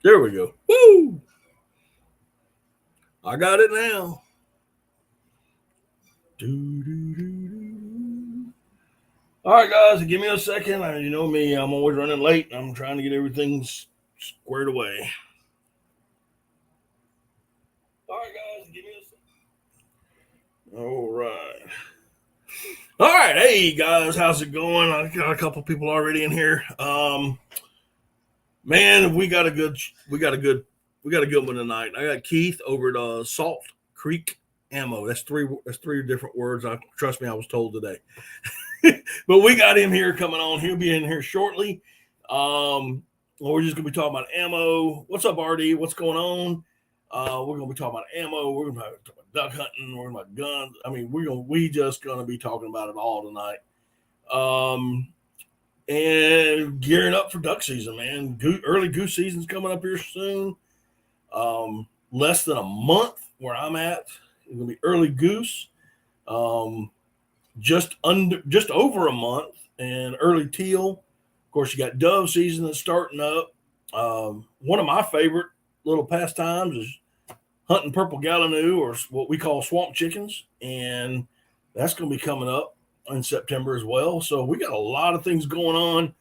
There we go. Woo! I got it now. All right, guys, give me a second. You know me, I'm always running late. I'm trying to get everything squared away. All right, guys, give me a second. All right. All right, hey guys, how's it going? I got a couple people already in here. Man, we got a good one tonight. I got Keith over at Salt Creek Ammo. That's three different words. Trust me, I was told today. But we got him here coming on. He'll be in here shortly. We're just gonna be talking about ammo. What's up, RD? What's going on? We're gonna be talking about ammo. We're gonna be talking about duck hunting. We're gonna be guns. I mean, we just gonna be talking about it all tonight. And gearing up for duck season, man. Early goose season's coming up here soon. Less than a month where I'm at. It's gonna be early goose. Um, just over a month, and early teal. Of course, you got dove season that's starting up. One of my favorite little pastimes is hunting purple gallinoo, or what we call swamp chickens, and that's going to be coming up in September as well. So we got a lot of things going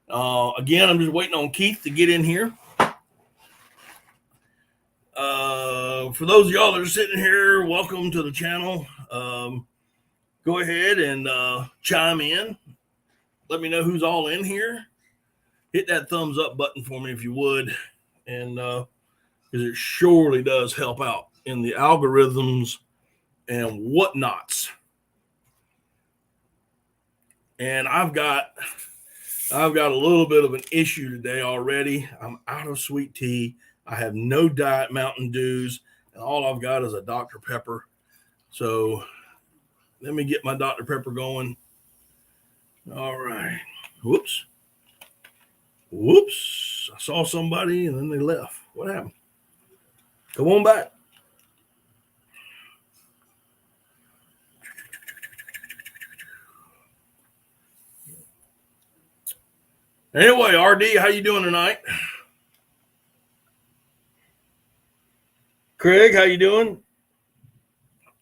on. Again, I'm just waiting on Keith to get in here. For those of y'all that are sitting here, welcome to the channel. Go ahead and chime in. Let me know who's all in here. Hit that thumbs up button for me if you would, and because it surely does help out in the algorithms and whatnots. And I've got a little bit of an issue today already. I'm out of sweet tea. I have no Diet Mountain Dews, and all I've got is a Dr. Pepper. So let me get my Dr. Pepper going. All right. Whoops. I saw somebody and then they left. What happened? Come on back. Anyway, RD, how you doing tonight? Craig, how you doing?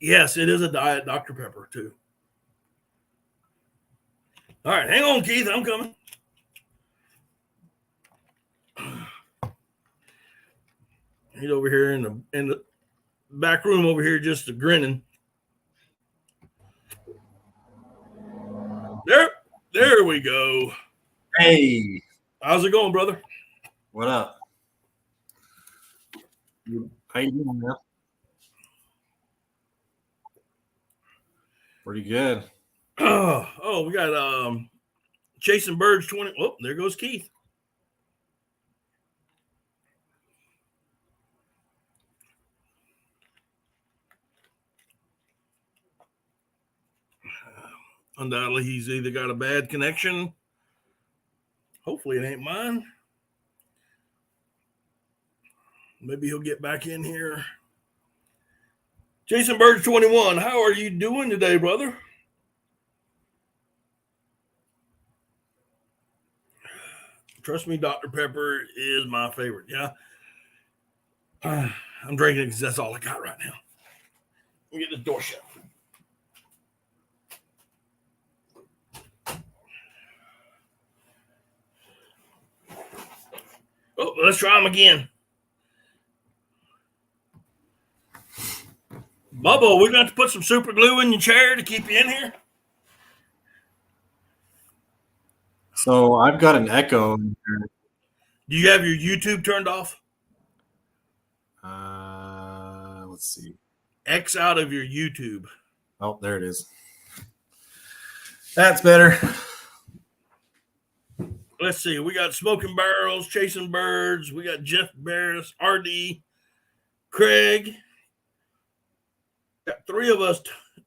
Yes, it is a Diet Dr. Pepper too. All right, hang on, Keith. I'm coming. He's over here in the back room over here, just grinning. There we go. Hey, how's it going, brother? What up? How you doing, man? Pretty good. Oh, we got Chasing Birds 20. Oh, there goes Keith. Undoubtedly, he's either got a bad connection. Hopefully, it ain't mine. Maybe he'll get back in here. Jason Birds 21, how are you doing today, brother? Trust me, Dr. Pepper is my favorite. Yeah. I'm drinking it because that's all I got right now. Let me get this door shut. Oh, let's try them again. Bubba, we're going to put some super glue in your chair to keep you in here. So I've got an echo. Do you have your YouTube turned off? Let's see. X out of your YouTube. Oh, there it is. That's better. Let's see. We got Smoking Barrels, Chasing Birds. We got Jeff Barris, RD, Craig. Got three of us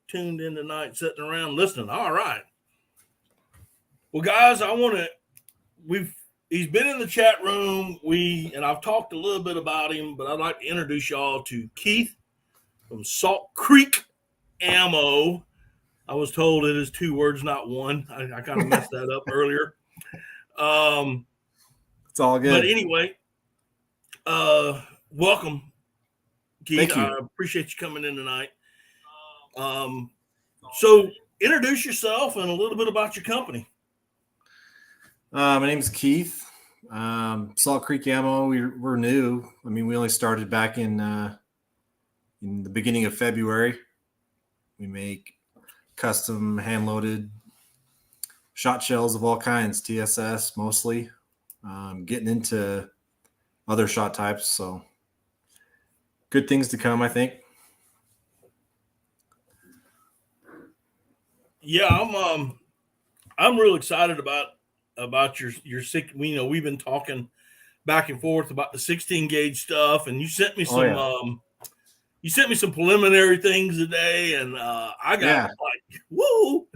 tuned in tonight, sitting around listening. All right. Well, guys, he's been in the chat room. And I've talked a little bit about him, but I'd like to introduce y'all to Keith from Salt Creek Ammo. I was told it is two words, not one. I kind of messed that up earlier. It's all good. But anyway, Welcome, Keith. Thank I you. appreciate you coming in tonight. So introduce yourself and a little bit about your company. My name is Keith. Salt Creek Ammo. We're new. I mean, we only started back in the beginning of February. We make custom hand-loaded shot shells of all kinds, TSS mostly. Getting into other shot types, so good things to come, I think. Yeah, I'm real excited about your six. We've been talking back and forth about the 16 gauge stuff, and Oh yeah, you sent me some preliminary things today, and I got yeah, like woo.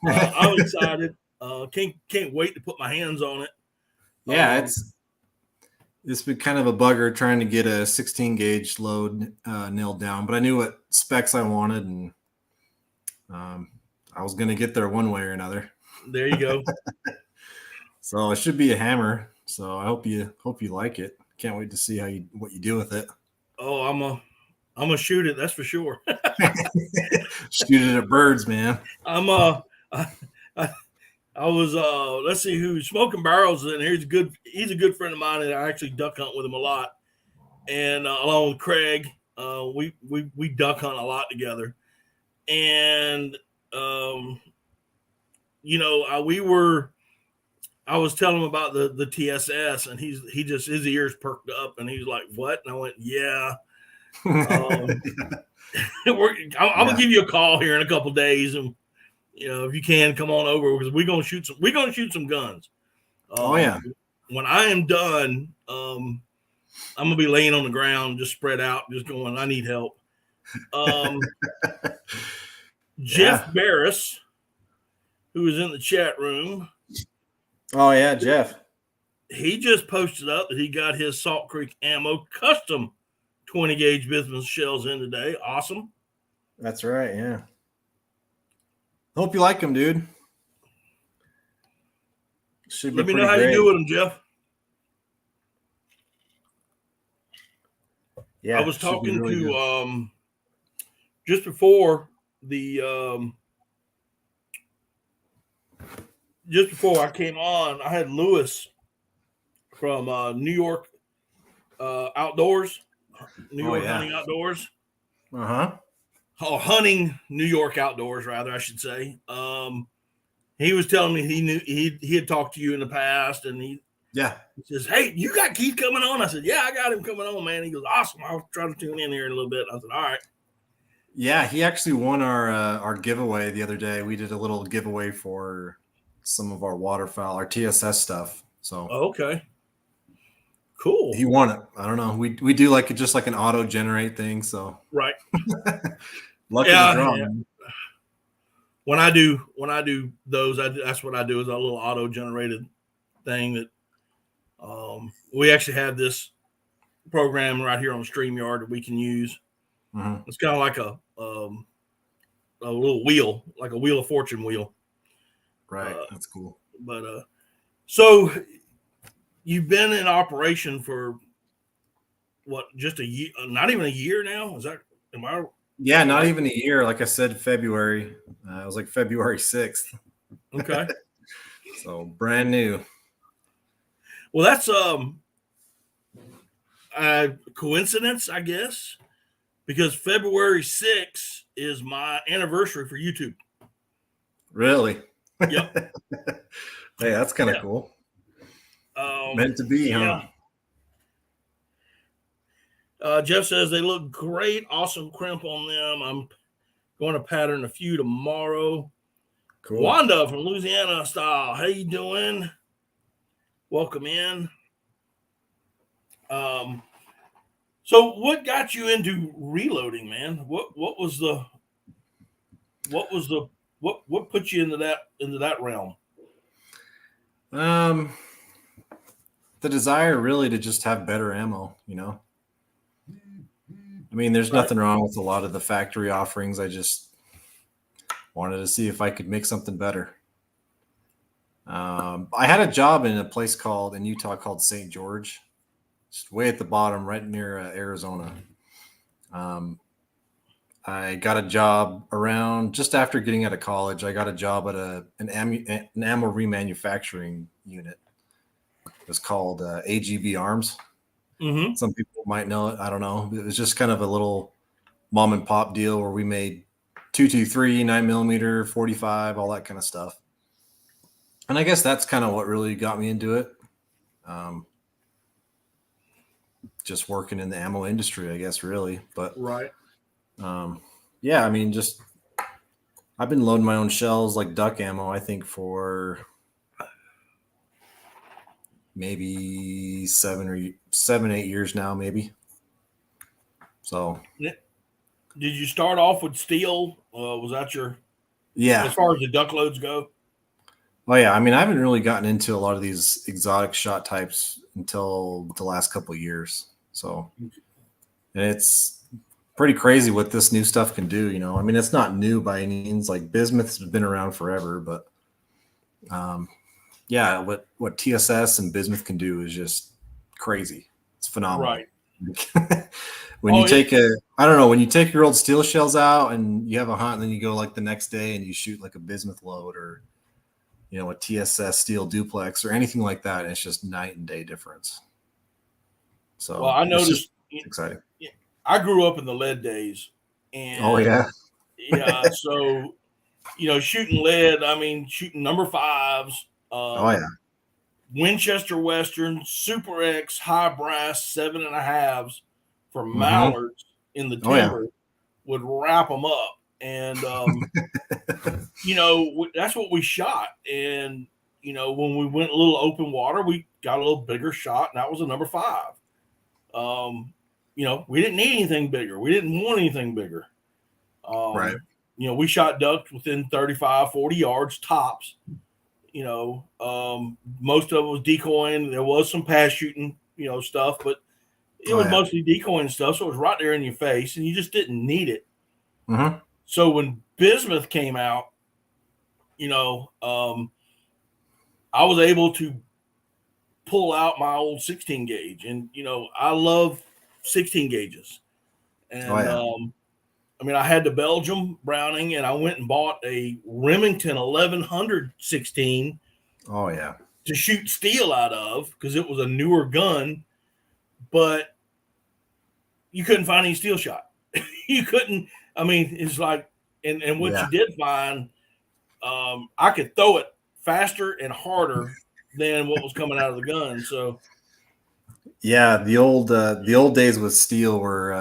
I'm excited. Can't wait to put my hands on it. yeah. It's been kind of a bugger trying to get a 16 gauge load nailed down, but I knew what specs I wanted, and I was going to get there one way or another. There you go. So it should be a hammer. So I hope you like it. Can't wait to see what you do with it. Oh, I'm gonna shoot it. That's for sure. Shoot it at birds, man. I'm I was let's see who Smoking Barrels in here. He's a good friend of mine, and I actually duck hunt with him a lot. And along with Craig, we duck hunt a lot together. And I was telling him about the TSS, and his ears perked up, and he was like, "What?" And I went, "Yeah." I'm gonna give you a call here in a couple days, and if you can come on over, because we're gonna shoot some guns. Oh yeah. When I am done, I'm gonna be laying on the ground, just spread out, just going, I need help. Jeff Barris, who is in the chat room. Oh yeah, Jeff. He just posted up that he got his Salt Creek Ammo custom 20 gauge business shells in today. Awesome. That's right. Yeah. Hope you like them, dude. Should be Let me know how great. you do with them, Jeff. Yeah. I was talking really to just before I came on, I had Lewis from New York Outdoors, New York Hunting Outdoors. Or Hunting New York Outdoors, rather, I should say. He was telling me he had talked to you in the past, and he says, "Hey, you got Keith coming on?" I said, "Yeah, I got him coming on, man." He goes, "Awesome. I'll try to tune in here in a little bit." I said, "All right." Yeah, he actually won our giveaway the other day. We did a little giveaway for some of our waterfowl, our TSS stuff. So okay, cool. He won it. I don't know. We do just like an auto generate thing. So right. Lucky to draw. Yeah. When I do those, that's what I do, is a little auto generated thing that we actually have this program right here on StreamYard that we can use. Mm-hmm. It's kind of like a little wheel, like a Wheel of Fortune wheel. Right. That's cool. But so you've been in operation for what, just a year, not even a year now? Is that, am I? Yeah, not even a year. Like I said, February. It was like February 6th. Okay. So brand new. Well, that's a coincidence, I guess, because February 6th is my anniversary for YouTube. Really? Yep. Hey, that's kind of cool. Meant to be, huh? Jeff says they look great. Awesome crimp on them. I'm going to pattern a few tomorrow. Cool. Wanda from Louisiana style. How you doing? Welcome in. So what got you into reloading, man? What put you into that realm? The desire really to just have better ammo, I mean, there's nothing wrong with a lot of the factory offerings. I just wanted to see if I could make something better. I had a job in a place in Utah called St. George. just way at the bottom, right near Arizona. I got a job around just after getting out of college. I got a job at an ammo remanufacturing unit. It was called AGB Arms. Mm-hmm. Some people might know it. I don't know. It was just kind of a little mom and pop deal where we made 223, 9mm, 45, all that kind of stuff. And I guess that's kind of what really got me into it. Just working in the ammo industry, I guess, really. But Right. yeah, I mean, just I've been loading my own shells like duck ammo, I think, for maybe 8 years now, maybe. So Did you start off with steel? Was that your, yeah. as far as the duck loads go? Oh yeah, I mean, I haven't really gotten into a lot of these exotic shot types until the last couple of years. So, and it's pretty crazy what this new stuff can do. I mean, it's not new by any means. Like bismuth's been around forever, but yeah, what TSS and bismuth can do is just crazy. It's phenomenal. Right. When you take I don't know, when you take your old steel shells out and you have a hunt, and then you go like the next day and you shoot like a bismuth load or a TSS steel duplex or anything like that, it's just night and day difference. So well, I noticed it's exciting. I grew up in the lead days, and oh yeah, so shooting lead. I mean, shooting number 5s. oh yeah, Winchester Western, Super X, high brass 7.5s for mallards in the timber would wrap them up, and that's what we shot. And when we went a little open water, we got a little bigger shot, and that was a number 5. We didn't need anything bigger. We didn't want anything bigger. right. We shot ducks within 35, 40 yards tops. Most of it was decoying. There was some pass shooting, stuff, but it was mostly decoying stuff. So it was right there in your face, and you just didn't need it. Mm-hmm. So when bismuth came out, I was able to pull out my old 16 gauge, and I love 16 gauges. And I had the Belgium Browning, and I went and bought a Remington 1100 16. Oh yeah, to shoot steel out of, because it was a newer gun, but you couldn't find any steel shot. You couldn't. I mean, it's like, and what you did find, I could throw it faster and harder than what was coming out of the gun. So, yeah, the old days with steel were,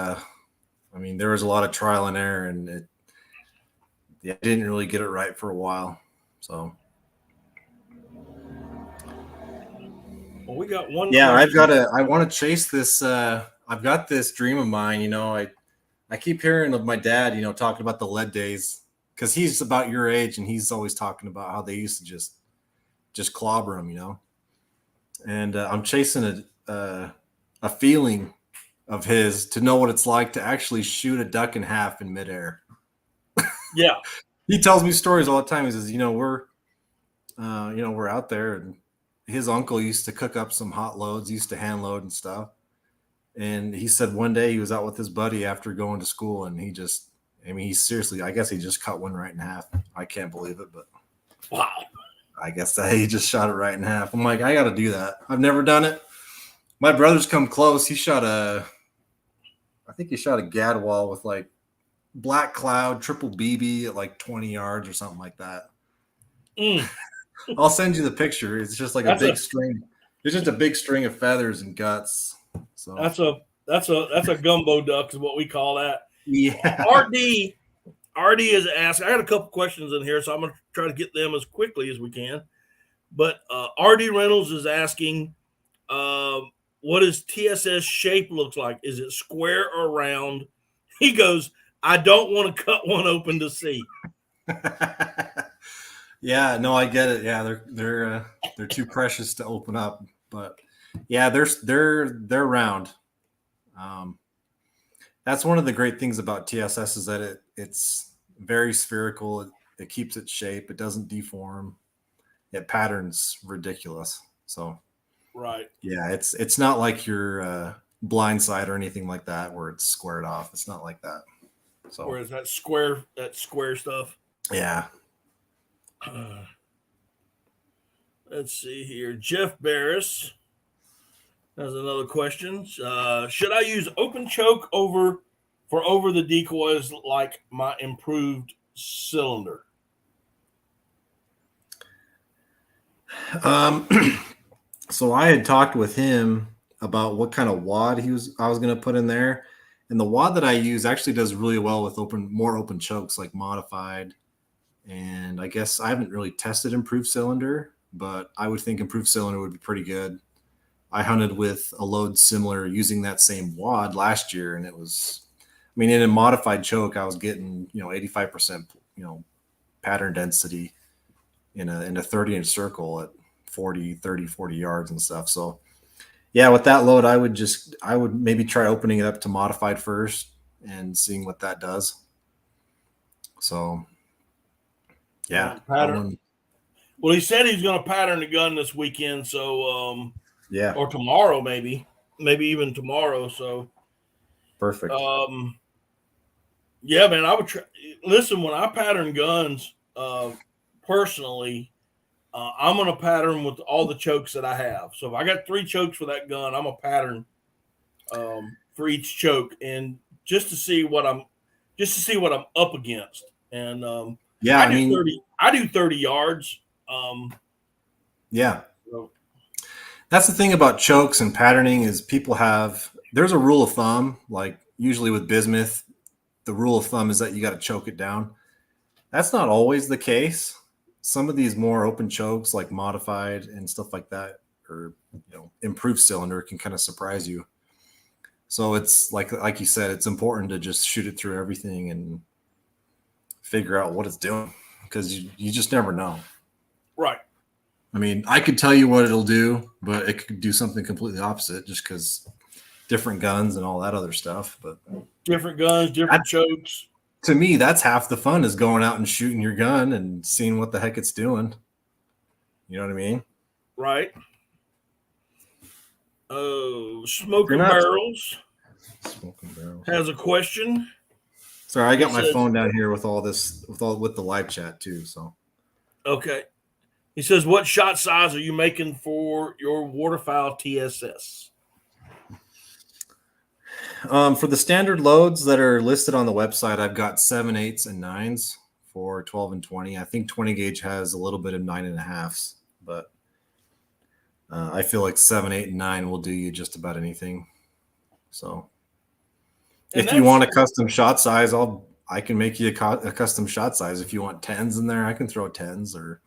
I mean, there was a lot of trial and error, and it didn't really get it right for a while. So, well, we got one. Yeah, I want to chase this. I've got this dream of mine. I keep hearing of my dad, talking about the lead days, because he's about your age, and he's always talking about how they used to just clobber him, And I'm chasing a feeling of his to know what it's like to actually shoot a duck in half in midair. Yeah, he tells me stories all the time. He says, we're out there, and his uncle used to cook up some hot loads, used to hand load and stuff. And he said one day he was out with his buddy after going to school, and he seriously, I guess he just cut one right in half. I can't believe it, but wow. I guess that he just shot it right in half. I'm like, I got to do that. I've never done it. My brother's come close. I think he shot a Gadwall with like Black Cloud triple BB at like 20 yards or something like that. I'll send you the picture. It's just like a big string. It's just a big string of feathers and guts. So that's a gumbo duck is what we call that. Yeah. RD is asked. I got a couple questions in here, so I'm going to try to get them as quickly as we can. But RD Reynolds is asking, what does TSS shape looks like? Is it square or round? He goes, I don't want to cut one open to see. Yeah, no, I get it. Yeah, they're too precious to open up, but yeah, they're round. That's one of the great things about TSS is that it's very spherical. It keeps its shape. It doesn't deform. It patterns ridiculous. So Right. Yeah, it's not like your blind side or anything like that where it's squared off. It's not like that. So Whereas that square stuff. yeah. Let's see here. Jeff Barris has another question. Should I use open choke over the decoys like my improved cylinder? Um, so I had talked with him about what kind of wad I was going to put in there, and the wad that I use actually does really well with more open chokes like modified. And I guess I haven't really tested improved cylinder, but I would think improved cylinder would be pretty good. I hunted with a load similar using that same wad last year, and it was, I mean, in a modified choke, I was getting 85% pattern density in a 30-inch circle at 40 yards and stuff. So yeah, with that load, I would maybe try opening it up to modified first and seeing what that does. So yeah, Pattern. Well, he said he's going to pattern the gun this weekend, so yeah, or tomorrow maybe even tomorrow. So perfect. Yeah, man, I would listen when I pattern guns. Personally, I'm going to pattern with all the chokes that I have. So if I got 3 chokes for that gun, I'm a pattern for each choke, and just to see what I'm up against. And yeah, I do 30 yards. Yeah. So. That's the thing about chokes and patterning is there's a rule of thumb, like usually with bismuth, the rule of thumb is that you got to choke it down. That's not always the case. Some of these more open chokes like modified and stuff like that, or improved cylinder can kind of surprise you. So it's like you said, it's important to just shoot it through everything and figure out what it's doing, because you just never know. Right. I mean, I could tell you what it'll do, but it could do something completely opposite just because different guns and all that other stuff. But different guns, different chokes. To me, that's half the fun, is going out and shooting your gun and seeing what the heck it's doing. You know what I mean? Right. Oh, Smoking Barrels has a question. Sorry, I got my phone down here with all this, with the live chat too. So, okay. He says, "What shot size are you making for your waterfowl TSS?" For the standard loads that are listed on the website, I've got 7, 8s, and 9s for 12 and 20. I think 20 gauge has a little bit of 9.5s, but I feel like 7, 8, and 9 will do you just about anything. So, if you want a custom shot size, I can make you a custom shot size. If you want 10s in there, I can throw 10s or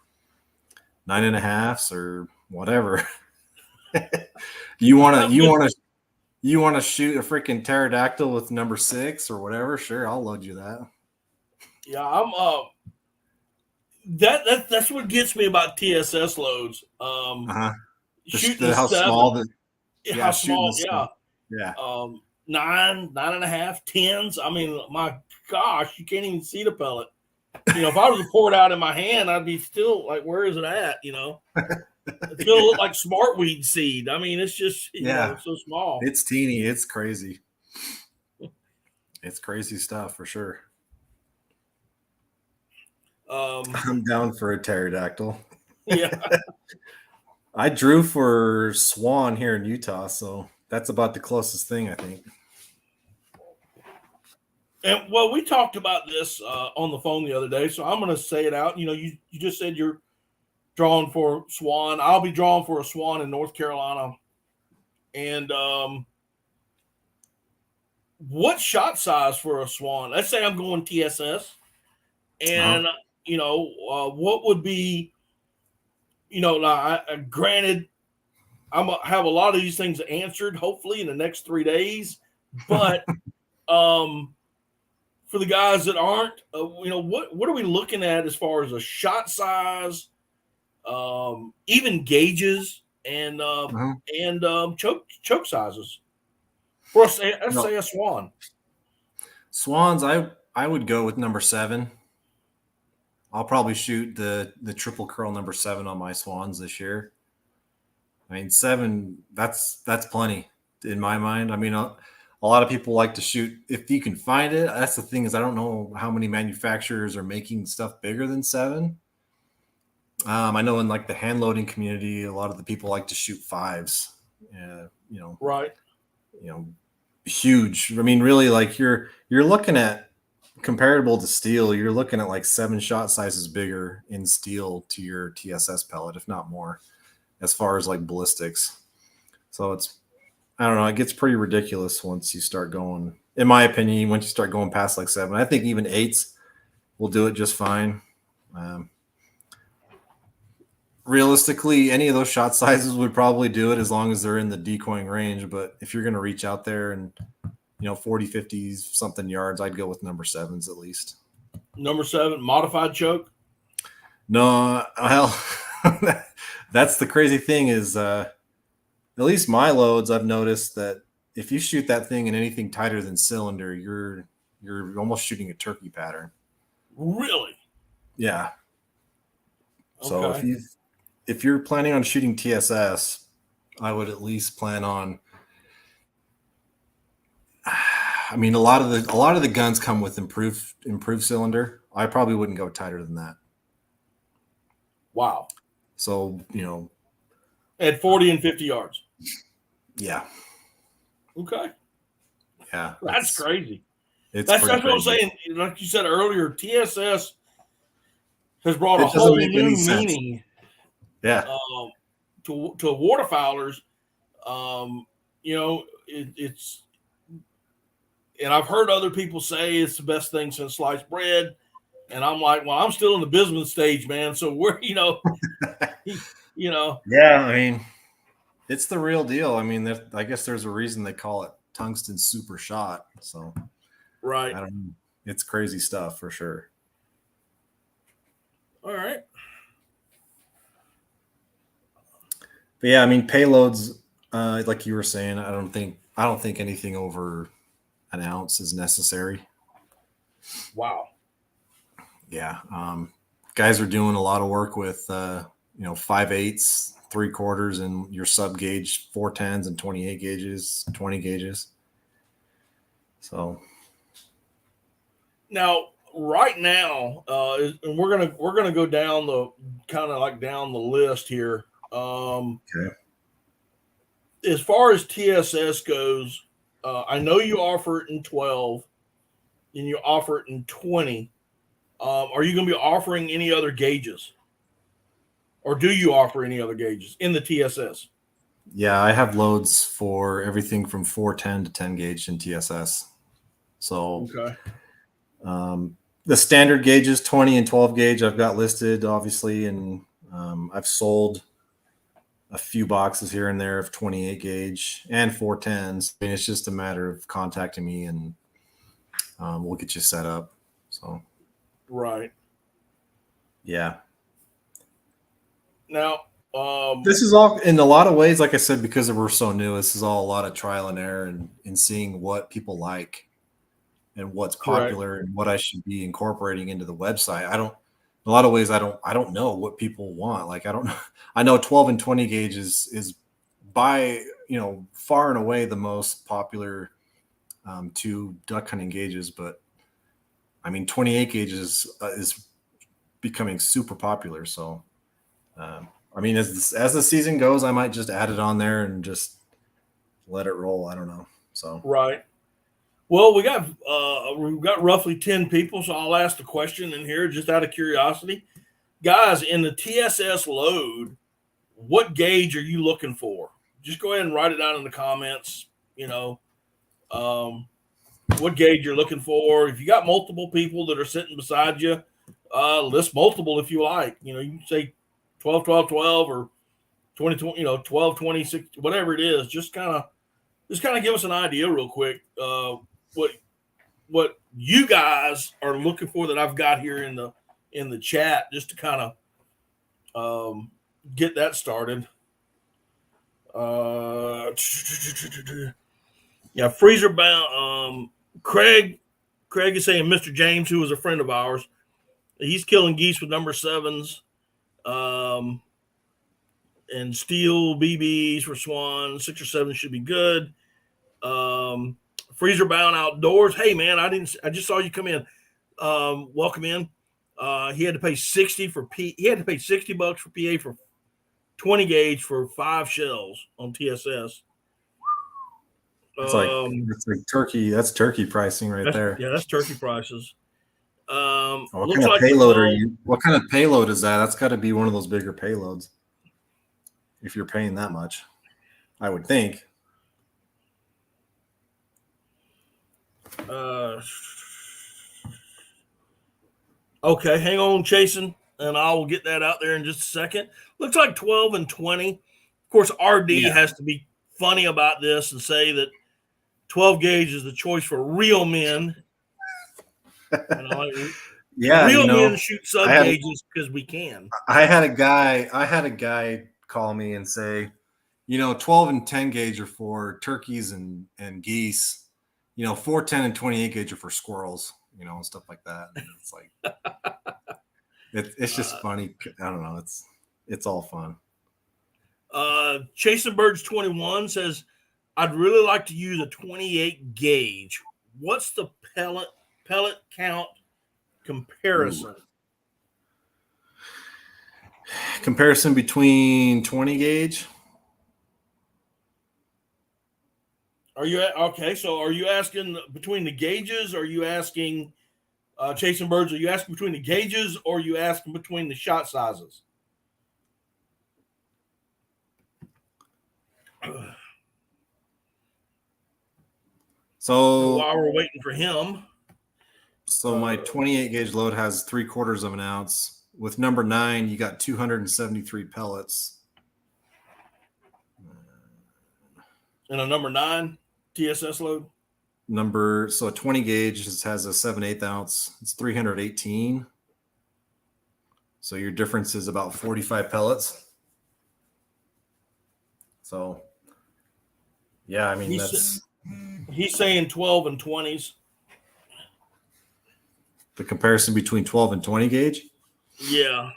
9.5s or whatever. you want to shoot a freaking pterodactyl with number 6 or whatever? Sure, I'll load you that. Yeah, I'm that's what gets me about TSS loads. Shooting how 7, small the how small, yeah. Yeah. 9, 9.5, 10s. I mean, my gosh, you can't even see the pellet. If I was to pour it out in my hand, I'd be still like, where is it at? It's gonna look like smartweed seed. I mean, it's just it's so small. It's teeny. It's crazy. It's crazy stuff for sure. I'm down for a pterodactyl. Yeah. I drew for swan here in Utah, so that's about the closest thing, I think. And well, we talked about this on the phone the other day, so I'm going to say it out. You just said you're drawing for swan. I'll be drawing for a swan in North Carolina. And what shot size for a swan? Let's say I'm going TSS, and what would be, granted, I'm gonna have a lot of these things answered hopefully in the next 3 days, but for the guys that aren't, what are we looking at as far as a shot size, even gauges, and choke sizes for let's say a swan. Swans, I would go with number 7. I'll probably shoot the triple curl number 7 on my swans this year. I mean, 7, that's plenty in my mind. I mean, a lot of people like to shoot if you can find it. That's the thing, is I don't know how many manufacturers are making stuff bigger than 7. I know in like the hand loading community, a lot of the people like to shoot 5s. Right. Huge. I mean, really, like you're looking at, comparable to steel, you're looking at like 7 shot sizes bigger in steel to your TSS pellet, if not more, as far as like ballistics. So I don't know, it gets pretty ridiculous once you start going, in my opinion, once you start going past like 7. I think even 8s will do it just fine. Realistically, any of those shot sizes would probably do it as long as they're in the decoying range. But if you're going to reach out there and 40, 50 something yards, I'd go with number 7s at least. Number 7, modified choke? No, well, that's the crazy thing is, at least my loads, I've noticed that if you shoot that thing in anything tighter than cylinder, you're almost shooting a turkey pattern. Really? Yeah. Okay. So if you're planning on shooting TSS, I would at least plan on. I mean, a lot of the guns come with improved cylinder. I probably wouldn't go tighter than that. Wow. So at 40 and 50 yards. Yeah. Okay. Yeah. That's crazy. That's what I'm saying. Like you said earlier, TSS has brought a whole new meaning. Yeah. To waterfowlers. It's, and I've heard other people say it's the best thing since sliced bread. And I'm like, well, I'm still in the business stage, man. So we're, Yeah, I mean, it's the real deal. I mean, I guess there's a reason they call it tungsten super shot. So, right. I don't know. It's crazy stuff for sure. All right. But yeah, I mean, payloads, like you were saying, I don't think anything over an ounce is necessary. Wow. Yeah. Guys are doing a lot of work with 5/8, 3/4, and your sub gauge 410s and 28 gauges, 20 gauges. So now, right now, and we're gonna go down the down the list here. Okay. As far as TSS goes, I know you offer it in 12, and you offer it in 20. Are you going to be offering any other gauges, or do you offer any other gauges in the TSS? Yeah, I have loads for everything from 410 to 10 gauge in TSS. So, okay. The standard gauges, 20 and 12 gauge, I've got listed, obviously, and I've sold a few boxes here and there of 28 gauge and 410s. I mean, it's just a matter of contacting me, and we'll get you set up. So, right. Yeah. Now, this is all, in a lot of ways, like I said, because we're so new, this is all a lot of trial and error and seeing what people like and what's popular and what I should be incorporating into the website. In a lot of ways, I don't know what people want. Like, I don't know. I know 12 and 20 gauge is by, far and away the most popular 2 duck hunting gauges. But I mean, 28 gauges is becoming super popular. So, I mean, as the season goes, I might just add it on there and just let it roll. I don't know. So, right. Well, we've got roughly 10 people, so I'll ask the question in here just out of curiosity. Guys, in the TSS load, what gauge are you looking for? Just go ahead and write it down in the comments, what gauge you're looking for. If you got multiple people that are sitting beside you, list multiple if you like. You can say 12, 12, 12 or 20, 12, 26, whatever it is. Just kind of give us an idea real quick. What you guys are looking for that I've got here in the chat, just to kind of get that started. Yeah, freezer bound. Craig is saying Mr. James, who was a friend of ours, he's killing geese with number 7s. and steel BBs for Swan, 6 or 7 should be good. Freezer Bound Outdoors. Hey man, I just saw you come in. Welcome in. He had to pay 60 for he had to pay $60 for PA for 20 gauge for 5 shells on TSS. It's like turkey. That's turkey pricing right there. Yeah, that's turkey prices. What kind of payload are you? What kind of payload is that? That's got to be one of those bigger payloads. If you're paying that much, I would think. Okay, hang on, Chasen, and I will get that out there in just a second. Looks like 12 and 20. Of course, RD has to be funny about this and say that 12 gauge is the choice for real men. Real men shoot sub gauges because we can. I had a guy call me and say, 12 and 10 gauge are for turkeys and geese. 4, 10, and 28 gauge are for squirrels, and stuff like that. And it's like, it's just funny. I don't know. It's all fun. Chasing Birds 21 says, I'd really like to use a 28 gauge. What's the pellet count comparison? Ooh. Comparison between 20 gauge? Are you okay? So are you asking between the gauges? Or are you asking Chasing Birds? Are you asking between the gauges, or are you asking between the shot sizes? So while we're waiting for him, so my 28 gauge load has 3/4 of an ounce. With number 9, you got 273 pellets. And a number 9 TSS load? So a 20 gauge has a 7/8 ounce. It's 318. So your difference is about 45 pellets. So, yeah, I mean, he's saying 12 and 20s. The comparison between 12 and 20 gauge? Yeah.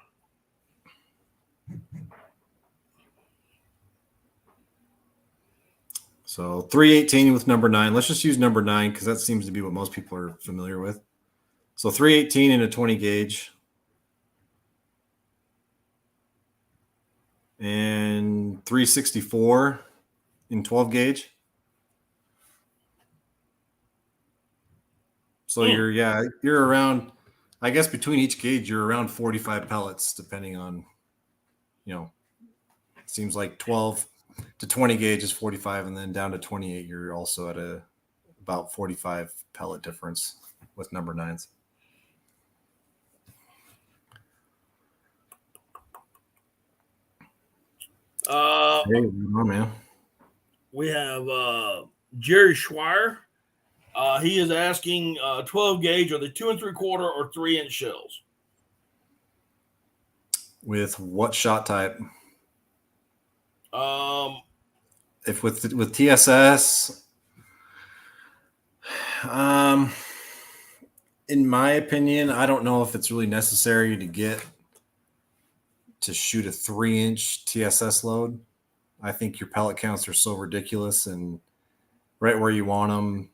So 318 with number 9. Let's just use number 9 because that seems to be what most people are familiar with. So 318 in a 20 gauge. And 364 in 12 gauge. So you're around, I guess between each gauge, you're around 45 pellets, depending on, it seems like 12 to 20 gauge is 45, and then down to 28, you're also at about 45 pellet difference with number 9s. Hey, man. We have Jerry Schweier. He is asking 12 gauge, are they 2 3/4 or 3-inch shells? With what shot type? If with TSS, in my opinion, I don't know if it's really necessary to shoot a 3-inch TSS load. I think your pellet counts are so ridiculous and right where you want them.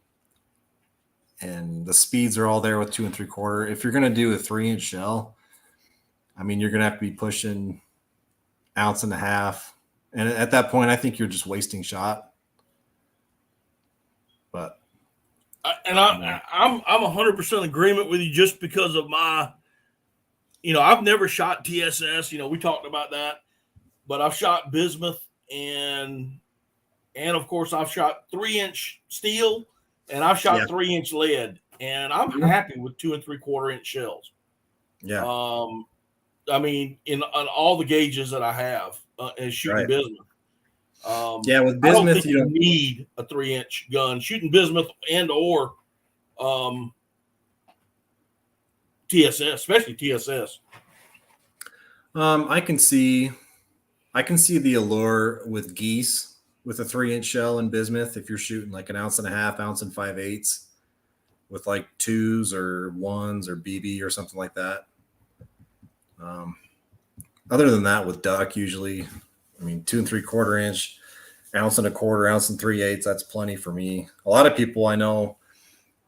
And the speeds are all there with 2 3/4. If you're going to do a 3-inch shell, I mean, you're going to have to be pushing 1.5 ounces. And at that point, I think you're just wasting shot. But I'm 100% agreement with you just because of my, I've never shot TSS. We talked about that, but I've shot bismuth and of course I've shot 3-inch steel and I've shot 3-inch lead, and I'm happy with 2 3/4 inch shells. Yeah. I mean, on all the gauges that I have is shooting bismuth. With bismuth, I don't think you need a 3-inch gun. Shooting bismuth and or TSS, especially TSS. I can see the allure with geese with a 3-inch shell and bismuth if you're shooting like 1.5 ounces, 1 5/8 with like 2s or 1s or BB or something like that. Other than that, with duck, usually I mean, 2 3/4 inch, ounce and a quarter, ounce and 3/8. That's plenty for me. A lot of people I know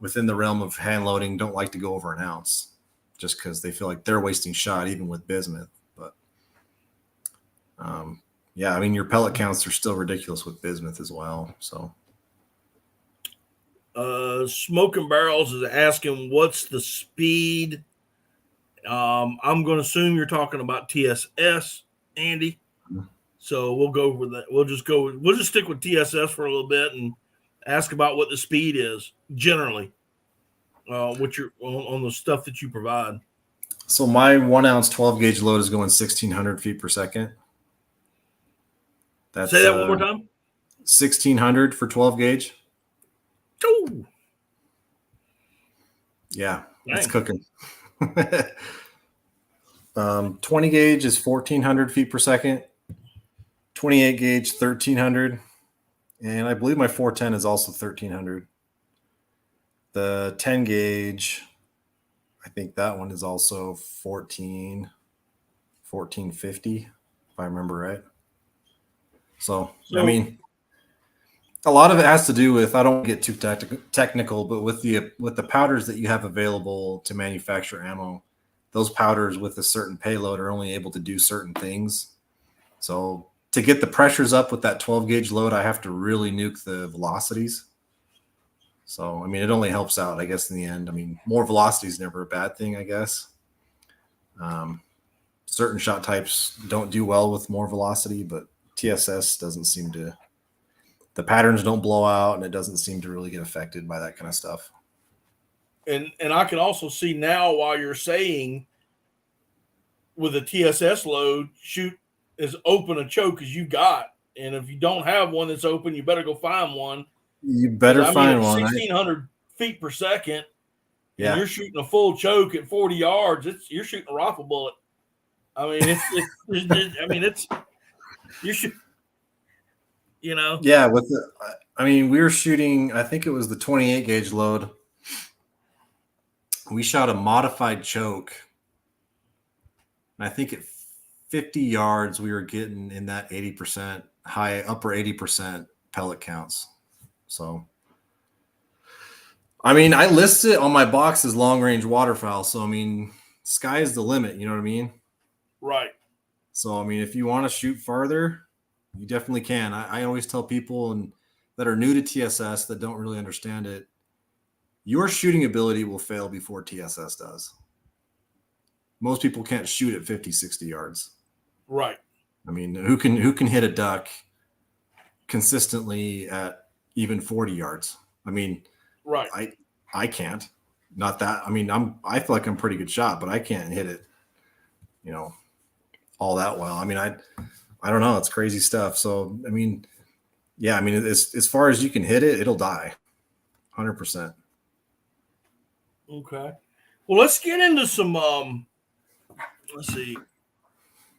within the realm of hand loading don't like to go over an ounce just because they feel like they're wasting shot even with bismuth. But yeah, I mean, your pellet counts are still ridiculous with bismuth as well. So Smoking Barrels is asking what's the speed. I'm going to assume you're talking about TSS, Andy. So we'll go with that. We'll just stick with TSS for a little bit and ask about what the speed is generally. What you're on the stuff that you provide. So my 1 ounce 12 gauge load is going 1,600 feet per second. Say that one more time. 1,600 for 12 gauge. Ooh. Yeah, Dang. it's cooking. 20 gauge is 1,400 feet per second. 28 gauge 1,300, and I believe my 410 is also 1,300. The 10 gauge, I think that one is also 1,450, if I remember right. So I mean, a lot of it has to do with, I don't get too technical, but with the powders that you have available to manufacture ammo, those powders with a certain payload are only able to do certain things. So to get the pressures up with that 12 gauge load, I have to really nuke the velocities. So, I mean, it only helps out, I guess, in the end. I mean, more velocity is never a bad thing, I guess. Certain shot types don't do well with more velocity, but TSS doesn't seem to, the patterns don't blow out, and it doesn't seem to really get affected by that kind of stuff. And I can also see now while you're saying with a TSS load, shoot as open a choke as you got. And if you don't have one that's open, you better go find one. You better find one. 1,600 feet per second. Yeah. And you're shooting a full choke at 40 yards. You're shooting a rifle bullet. I mean, you should, you know. Yeah. We were shooting, I think it was the 28 gauge load. We shot a modified choke. And I think at 50 yards, we were getting in that 80%, upper 80% pellet counts. So, I mean, I list it on my box as long range waterfowl. So, I mean, sky is the limit. You know what I mean? Right. So, I mean, if you want to shoot farther, you definitely can. I always tell people that are new to TSS that don't really understand it, your shooting ability will fail before TSS does. Most people can't shoot at 50, 60 yards. Right. I mean, who can hit a duck consistently at even 40 yards? I mean, right. I can't. Not that. I mean, I feel like I'm a pretty good shot, but I can't hit it, all that well. I mean, I don't know. It's crazy stuff. So, I mean, yeah, I mean, as far as you can hit it, it'll die 100%. Okay. Well, let's get into some, let's see.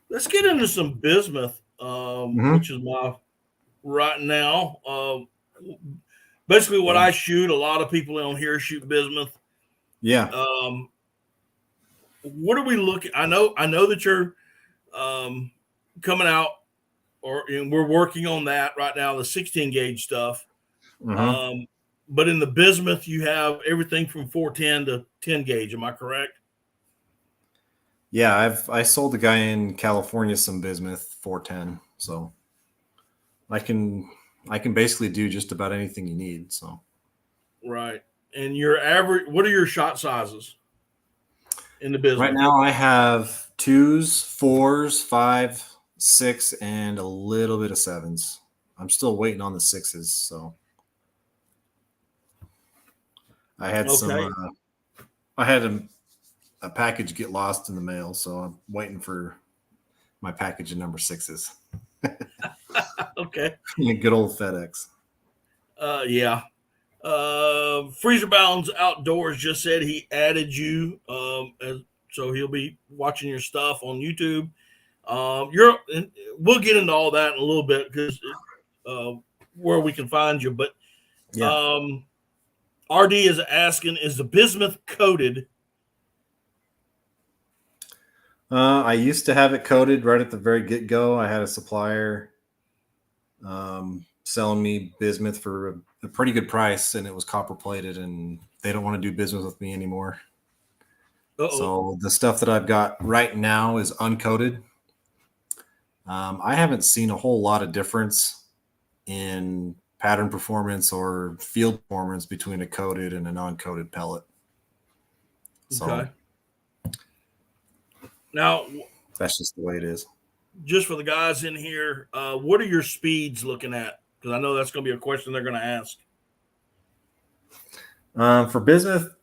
Let's get into some bismuth, which is my right now. Basically, what I shoot, a lot of people on here shoot bismuth. Yeah. What are we looking? I know that you're coming out, and we're working on that right now. The 16 gauge stuff. But in the bismuth, you have everything from 410 to 10 gauge. Am I correct? Yeah, I sold the guy in California some bismuth 410, so I can basically do just about anything you need. So, right. And your average, what are your shot sizes in the bismuth? Right now, I have 2s, 4s, 5, 6, and a little bit of 7s. I'm still waiting on the 6s, so I had I had a package get lost in the mail, so I'm waiting for my package of number 6s. Okay. Good old FedEx. Yeah. Freezer Bounds Outdoors just said he added you, so he'll be watching your stuff on YouTube. We'll get into all that in a little bit because where we can find you, but yeah. RD is asking, is the bismuth coated? I used to have it coated right at the very get go. I had a supplier selling me bismuth for a pretty good price, and it was copper plated, and they don't want to do business with me anymore. Uh-oh. So the stuff that I've got right now is uncoated. I haven't seen a whole lot of difference in pattern performance or field performance between a coated and a non-coated pellet. So Okay. Now, that's just the way it is. just for the guys in here, what are your speeds looking at? Because I know that's going to be a question they're going to ask. For bismuth,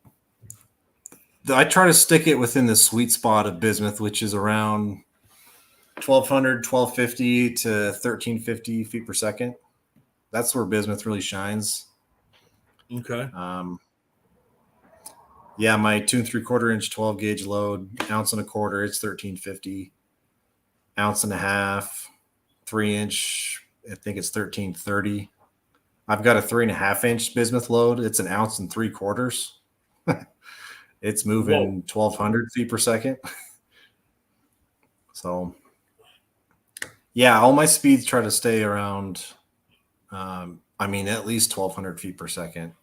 I try to stick it within the sweet spot of bismuth, which is around 1200, 1250 to 1350 feet per second. That's where bismuth really shines. Okay. Yeah, my 2 3/4 inch 12 gauge load, 1.25 ounces, it's 1350. 1.5 ounces, 3 inch, I think it's 1330. I've got a 3.5 inch bismuth load. It's 1.75 ounces. It's moving 1,200 feet per second. So, yeah, all my speeds try to stay around, at least 1,200 feet per second.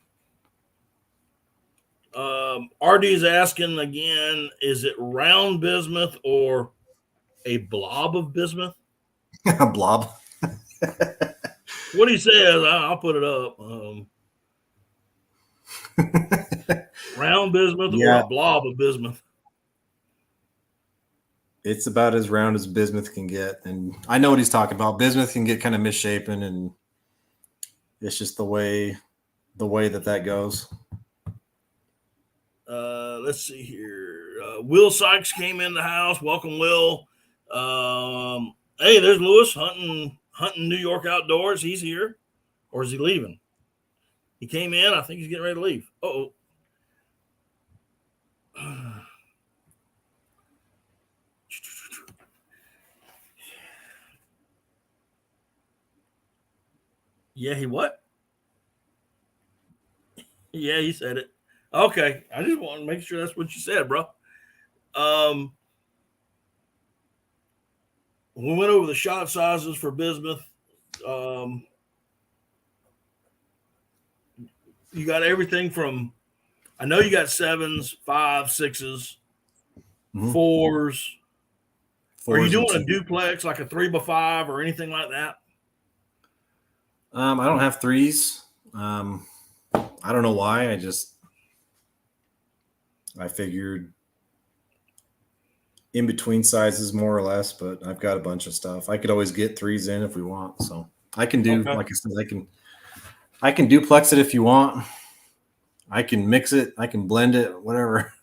RD is asking again, is it round bismuth or a blob of bismuth? A blob. What he says, I'll put it up. Round bismuth or Yeah. a blob of bismuth? It's about as round as bismuth can get. And I know what he's talking about. Bismuth can get kind of misshapen, and it's just the way that goes. Let's see here. Will Sykes came in the house. Welcome, Will. Hey, there's Lewis hunting New York outdoors. He's here, or is he leaving? He came in. I think he's getting ready to leave. Oh. Yeah, he what? Yeah, he said it. Okay, I just want to make sure that's what you said, bro. We went over the shot sizes for bismuth. You got everything from, I know you got 7s, 5s, 6s, 4s. Are you doing a duplex like a 3x5 or anything like that? I don't have 3s. I don't know why. I figured in between sizes more or less, but I've got a bunch of stuff. I could always get 3s in if we want. So I can do, like I said, I can duplex it if you want. I can mix it. I can blend it, whatever.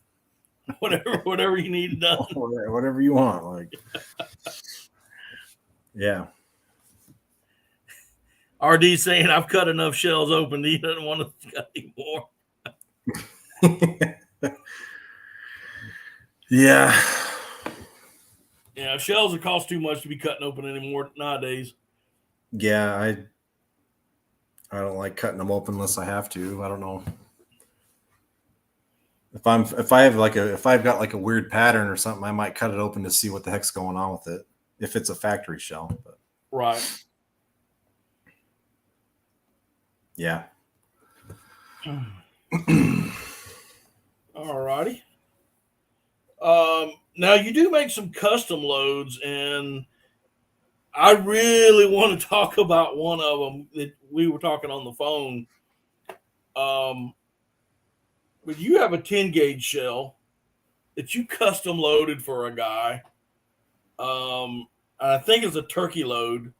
whatever you need done. Whatever you want. Like, yeah. RD saying I've cut enough shells open. He doesn't want to cut anymore. Yeah. Yeah, shells would cost too much to be cutting open anymore nowadays. Yeah, I don't like cutting them open unless I have to. I don't know. If I've got like a weird pattern or something, I might cut it open to see what the heck's going on with it. If it's a factory shell. But. Right. Yeah. All righty. Now you do make some custom loads, and I really want to talk about one of them that we were talking on the phone. But you have a 10 gauge shell that you custom loaded for a guy. I think it's a turkey load.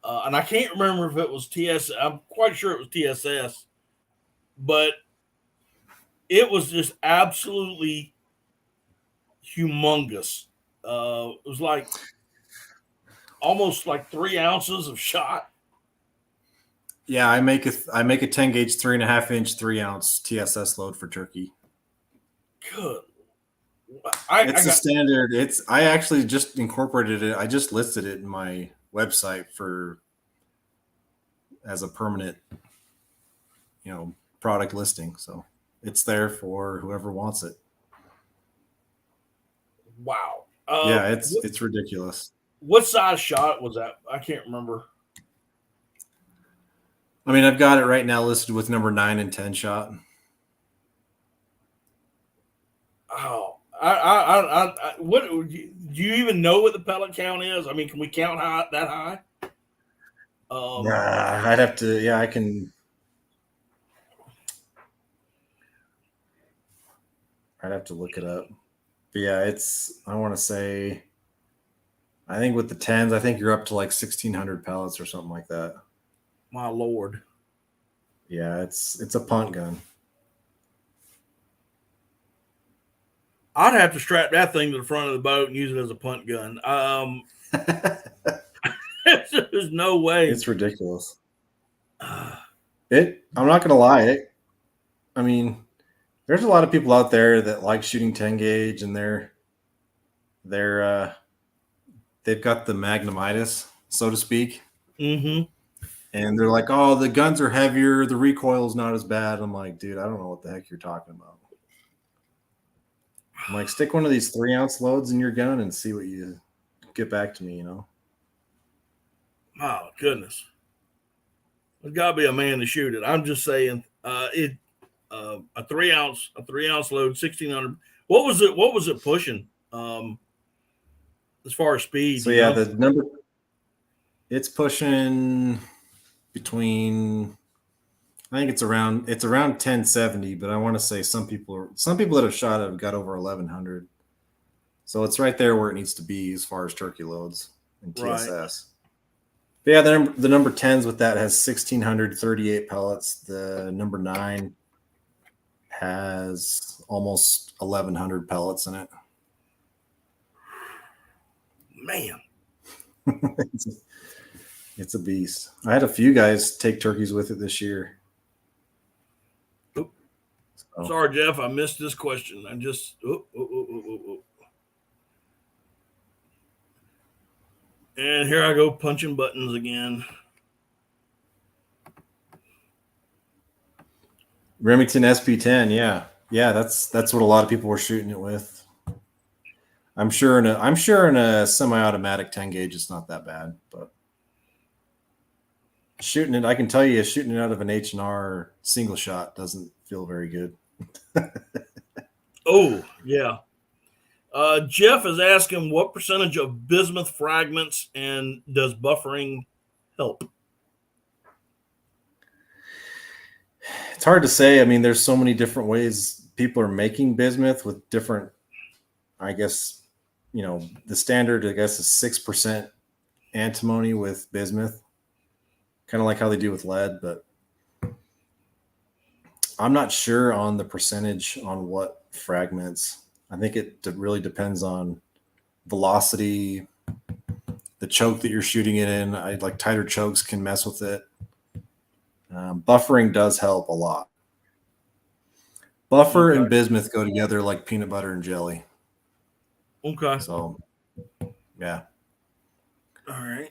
And I can't remember if it was TS. I'm quite sure it was TSS, but it was just absolutely humongous. It was like almost like 3 ounces of shot. Yeah, I make a 10 gauge 3.5 inch 3 ounce TSS load for turkey. Good. It's the standard. I actually just incorporated it. I just listed it in my website as a permanent, product listing. So it's there for whoever wants it. Wow. Yeah, it's ridiculous. What size shot was that? I can't remember. I mean, I've got it right now listed with number 9 and 10 shot. Oh, what do you even know what the pellet count is? I mean, can we count that high? I'd have to. Yeah, I can. I'd have to look it up. But yeah, I want to say, I think with the 10s, I think you're up to like 1,600 pellets or something like that. My Lord. Yeah, it's a punt gun. I'd have to strap that thing to the front of the boat and use it as a punt gun. There's no way. It's ridiculous. I'm not gonna lie. I mean, there's a lot of people out there that like shooting 10 gauge, and they've got the Magnum-itis, so to speak. Mm-hmm. And they're like, "Oh, the guns are heavier, the recoil is not as bad." I'm like, dude, I don't know what the heck you're talking about. I'm like, stick one of these 3-ounce loads in your gun and see what you get back to me, you know? Oh goodness. There's gotta be a man to shoot it. I'm just saying, a 3-ounce load, 1,600. What was it pushing? As far as speed. So yeah, the number, it's pushing between, I think it's around 1070, but I want to say some people that have shot it have got over 1,100. So it's right there where it needs to be as far as turkey loads and TSS. Right. But yeah, the number 10s with that has 1,638 pellets. The number 9 has almost 1,100 pellets in it. Man. It's a beast. I had a few guys take turkeys with it this year. So. Sorry, Jeff, I missed this question. I just And here I go punching buttons again. Remington SP10, yeah. That's what a lot of people were shooting it with. I'm sure in a semi-automatic 10 gauge, it's not that bad, but shooting it, I can tell you, shooting it out of an H&R single shot doesn't feel very good. Oh yeah. Jeff is asking what percentage of bismuth fragments and does buffering help? It's hard to say. I mean, there's so many different ways people are making bismuth with different, I guess, the standard, I guess, is 6% antimony with bismuth, kind of like how they do with lead, but I'm not sure on the percentage on what fragments. I think it really depends on velocity, the choke that you're shooting it in. Like tighter chokes can mess with it. Buffering does help a lot. Buffer and bismuth go together like peanut butter and jelly. Okay. So, yeah. All right.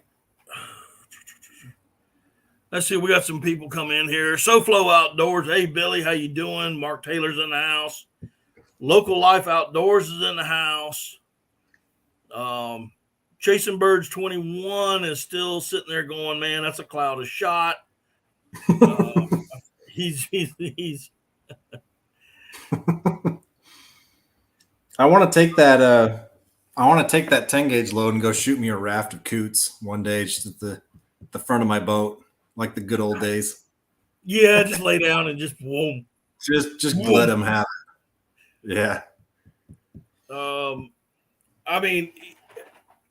Let's see. We got some people come in here. SoFlo Outdoors. Hey, Billy, how you doing? Mark Taylor's in the house. Local Life Outdoors is in the house. Chasing Birds 21 is still sitting there going, man, that's a cloud of shot. He's I want to take that 10 gauge load and go shoot me a raft of coots one day just at the front of my boat, like the good old days. Yeah, just lay down and just boom. Just let them have it. Yeah. I mean,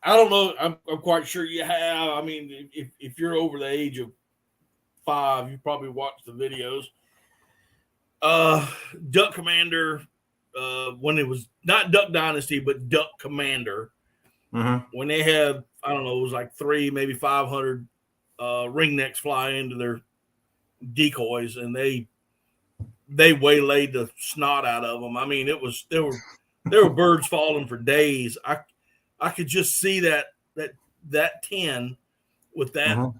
I don't know. I'm quite sure you have. I mean, if you're over the age of 5, you probably watched the videos. Duck Commander, when it was not Duck Dynasty, but Duck Commander, when they had, I don't know, it was like 3, maybe 500 ringnecks fly into their decoys, and they waylaid the snot out of them. I mean, there were birds falling for days. I could just see that 10 with that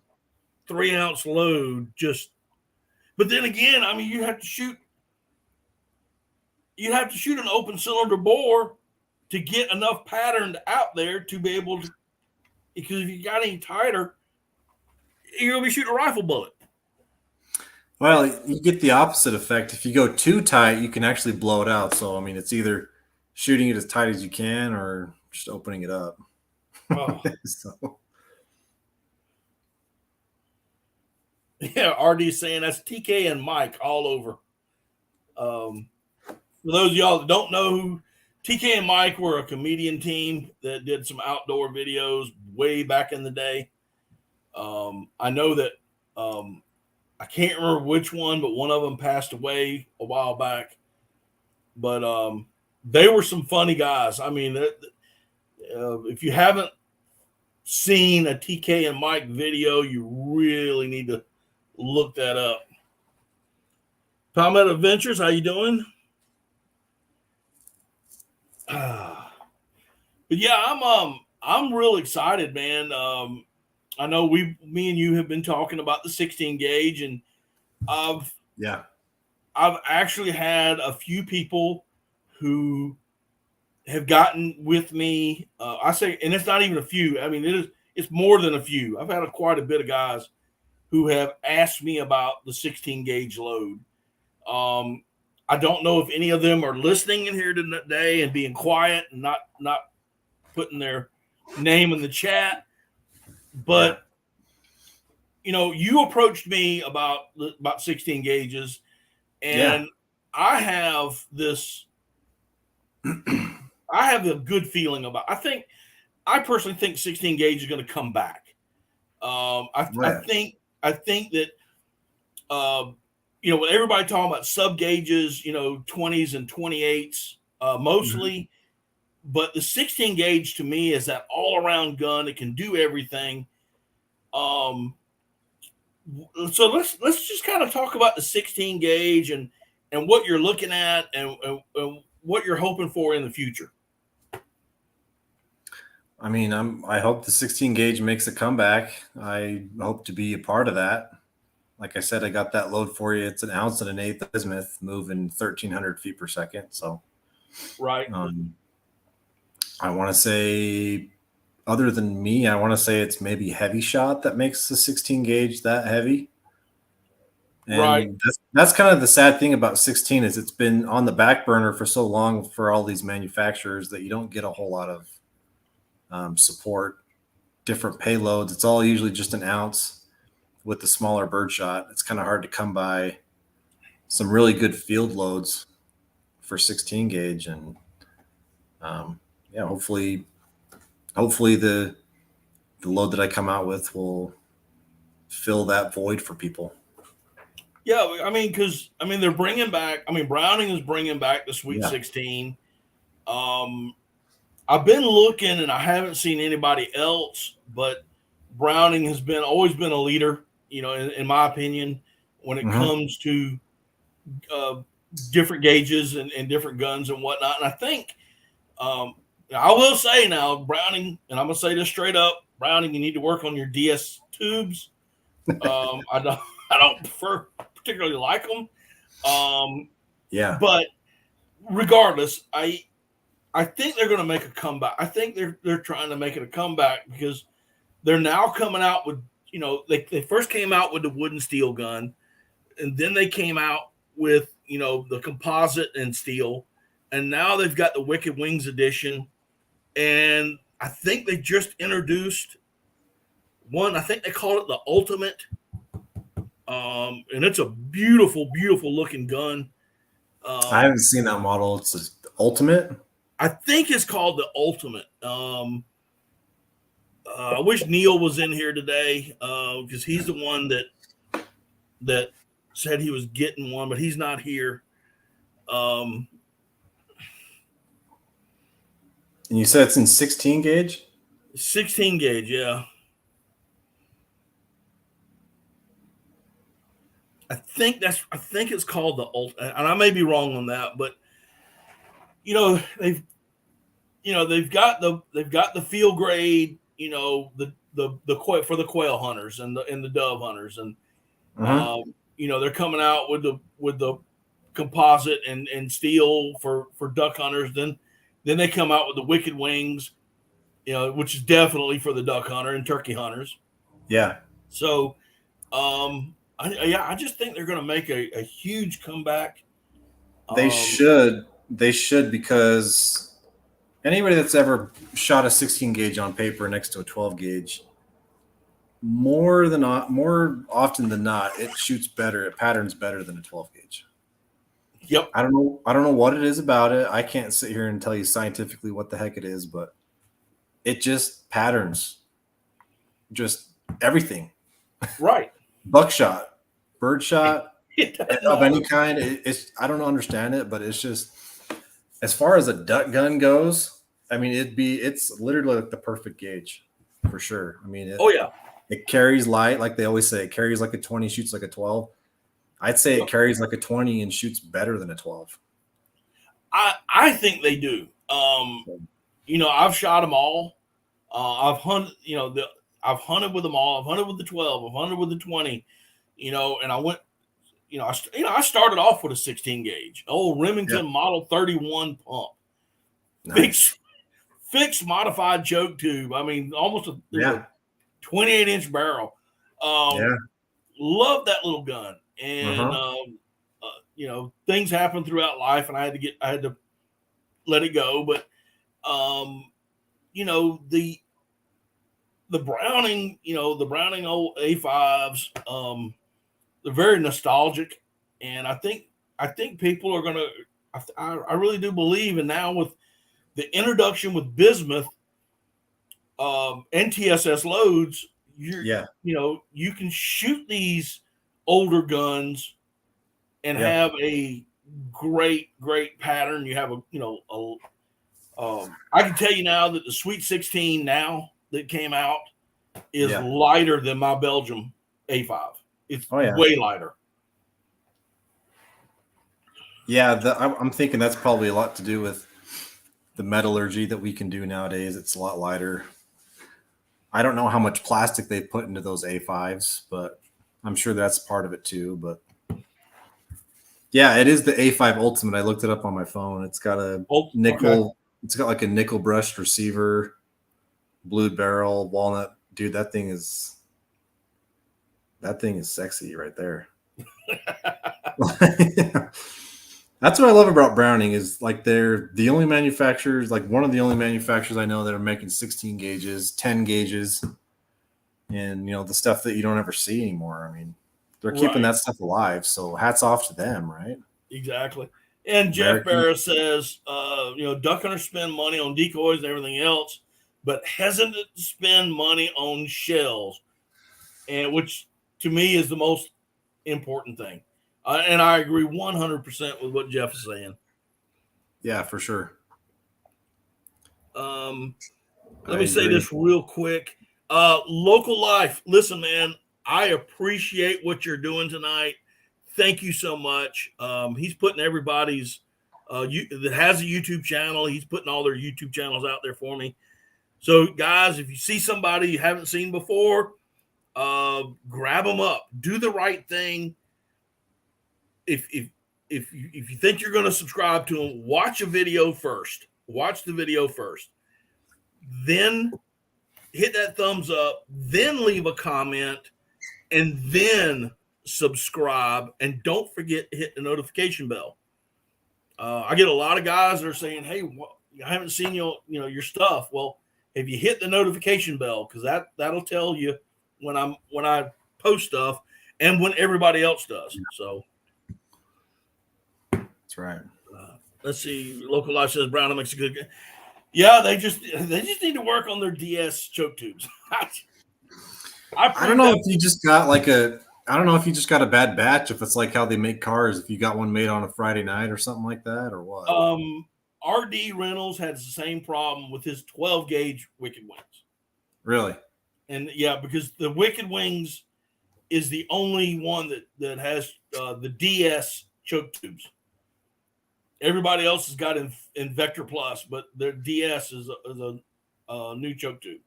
3-ounce load just. But then again, I mean, you have to shoot an open cylinder bore to get enough pattern out there to be able to, because if you got any tighter, you're going to be shooting a rifle bullet. Well, you get the opposite effect. If you go too tight, you can actually blow it out. So, I mean, it's either shooting it as tight as you can or just opening it up. Oh. So. Yeah, RD saying that's TK and Mike all over. For those of y'all that don't know who TK and Mike were, a comedian team that did some outdoor videos way back in the day. I know that I can't remember which one, but one of them passed away a while back. But they were some funny guys. I mean, if you haven't seen a TK and Mike video, you really need to look that up. Palmetto Adventures, how you doing? But yeah, I'm real excited, man. I know me and you have been talking about the 16 gauge, and I've actually had a few people who have gotten with me. I say, and it's not even a few. I mean, it's more than a few. I've had quite a bit of guys who have asked me about the 16 gauge load. I don't know if any of them are listening in here today and being quiet and not putting their name in the chat, but you know, you approached me about 16 gauges, and I have this. I have a good feeling about. I personally think 16 gauge is going to come back. I think that you know, with everybody talking about sub gauges, you know, 20s and 28s mostly, but the 16 gauge to me is that all around gun. It can do everything. So let's just kind of talk about the 16 gauge and what you're looking at and what you're hoping for in the future. I mean, I hope the 16 gauge makes a comeback. I hope to be a part of that. Like I said, I got that load for you. It's an ounce and an eighth bismuth moving 1,300 feet per second. So, right. I want to say, other than me, I want to say it's maybe Heavy Shot that makes the 16 gauge that heavy. And right. That's kind of the sad thing about 16 is it's been on the back burner for so long for all these manufacturers that you don't get a whole lot of support, different payloads. It's all usually just an ounce with the smaller birdshot. It's kind of hard to come by some really good field loads for 16 gauge. And hopefully the load that I come out with will fill that void for people. Yeah, I mean, because they're bringing back. I mean, Browning is bringing back the Sweet 16. I've been looking, and I haven't seen anybody else, but Browning has always been a leader. You know, in my opinion, when it comes to different gauges and different guns and whatnot. And I think I will say now, Browning, and I'm gonna say this straight up, Browning, you need to work on your DS tubes. I don't particularly like them. But regardless, I think they're going to make a comeback. I think they're trying to make it a comeback because they're now coming out with, you know, they first came out with the wood and steel gun, and then they came out with, you know, the composite and steel, and now they've got the Wicked Wings edition, and I think they just introduced one. I think they call it the Ultimate, and it's a beautiful, beautiful looking gun. I haven't seen that model. It's the Ultimate. I think it's called the Ultimate. I wish Neil was in here today because he's the one that said he was getting one, but he's not here. And you said it's in 16 gauge? 16 gauge, yeah. I think it's called the Ultimate, and I may be wrong on that, but you know, they've got the field grade, you know, the quail for the quail hunters and the dove hunters, and you know, they're coming out with the composite and steel for duck hunters. Then Then they come out with the Wicked Wings, which is definitely for the duck hunter and turkey hunters. Yeah. So, I just think they're going to make a huge comeback. They should. They should, because anybody that's ever shot a 16 gauge on paper next to a 12 gauge, more often than not, it shoots better. It patterns better than a 12 gauge. Yep. I don't know what it is about it. I can't sit here and tell you scientifically what the heck it is, but it just patterns just everything. Right. Buckshot, birdshot of any kind. It's I don't understand it, but it's just, as far as a duck gun goes, I mean, it's literally like the perfect gauge for sure. I mean, it carries light, like they always say. It carries like a 20, shoots like a 12. I'd say it carries like a 20 and shoots better than a 12. I think they do. I've shot them all. I've hunted. I've hunted with them all. I've hunted with the 12. I've hunted with the 20. And I went. I started off with a 16 gauge, old Remington Model 31 pump, Nice. fixed modified choke tube. I mean, almost a 28-inch barrel. Love that little gun. And things happen throughout life, and I had to let it go. But the Browning, the Browning old A5s, they're very nostalgic, and I think people are gonna. I really do believe, and now with the introduction with bismuth, NTSS loads, you can shoot these older guns and have a great pattern. You have I can tell you now that the Sweet 16 now that came out is lighter than my Belgium A5. It's way lighter. Yeah, I'm thinking that's probably a lot to do with the metallurgy that we can do nowadays. It's a lot lighter. I don't know how much plastic they put into those A5s, but I'm sure that's part of it too. But yeah, it is the A5 Ultimate. I looked it up on my phone. It's got a nickel. Okay. It's got like a nickel brushed receiver, blued barrel, walnut. Dude, that thing is sexy right there. That's what I love about Browning, is like they're the only manufacturers, like one of the only manufacturers I know that are making 16 gauges, 10 gauges, and the stuff that you don't ever see anymore. I mean, they're keeping that stuff alive. So hats off to them, right? Exactly. And Jeff Barra says, duck hunters spend money on decoys and everything else, but hesitant to spend money on shells, and which to me is the most important thing. And I agree 100% with what Jeff is saying. Yeah, for sure. Let me say this real quick. Local Life. Listen, man, I appreciate what you're doing tonight. Thank you so much. He's putting everybody's that has a YouTube channel. He's putting all their YouTube channels out there for me. So, guys, if you see somebody you haven't seen before, grab them up. Do the right thing. If you think you're going to subscribe to them, watch the video first. Then hit that thumbs up. Then leave a comment, and then subscribe. And don't forget to hit the notification bell. I get a lot of guys that are saying, "Hey, I haven't seen your stuff." Well, if you hit the notification bell, because that'll tell you when I post stuff and when everybody else does. So. That's right. Let's see. Local Life says Brown makes a good game. Yeah, they just need to work on their DS choke tubes. I don't know if you just got a bad batch, if it's like how they make cars, if you got one made on a Friday night or something like that, or what. RD Reynolds had the same problem with his 12 gauge Wicked Wings. Really? And because the Wicked Wings is the only one that has the DS choke tubes. Everybody else has got in Vector Plus, but their DS is a new choke tube.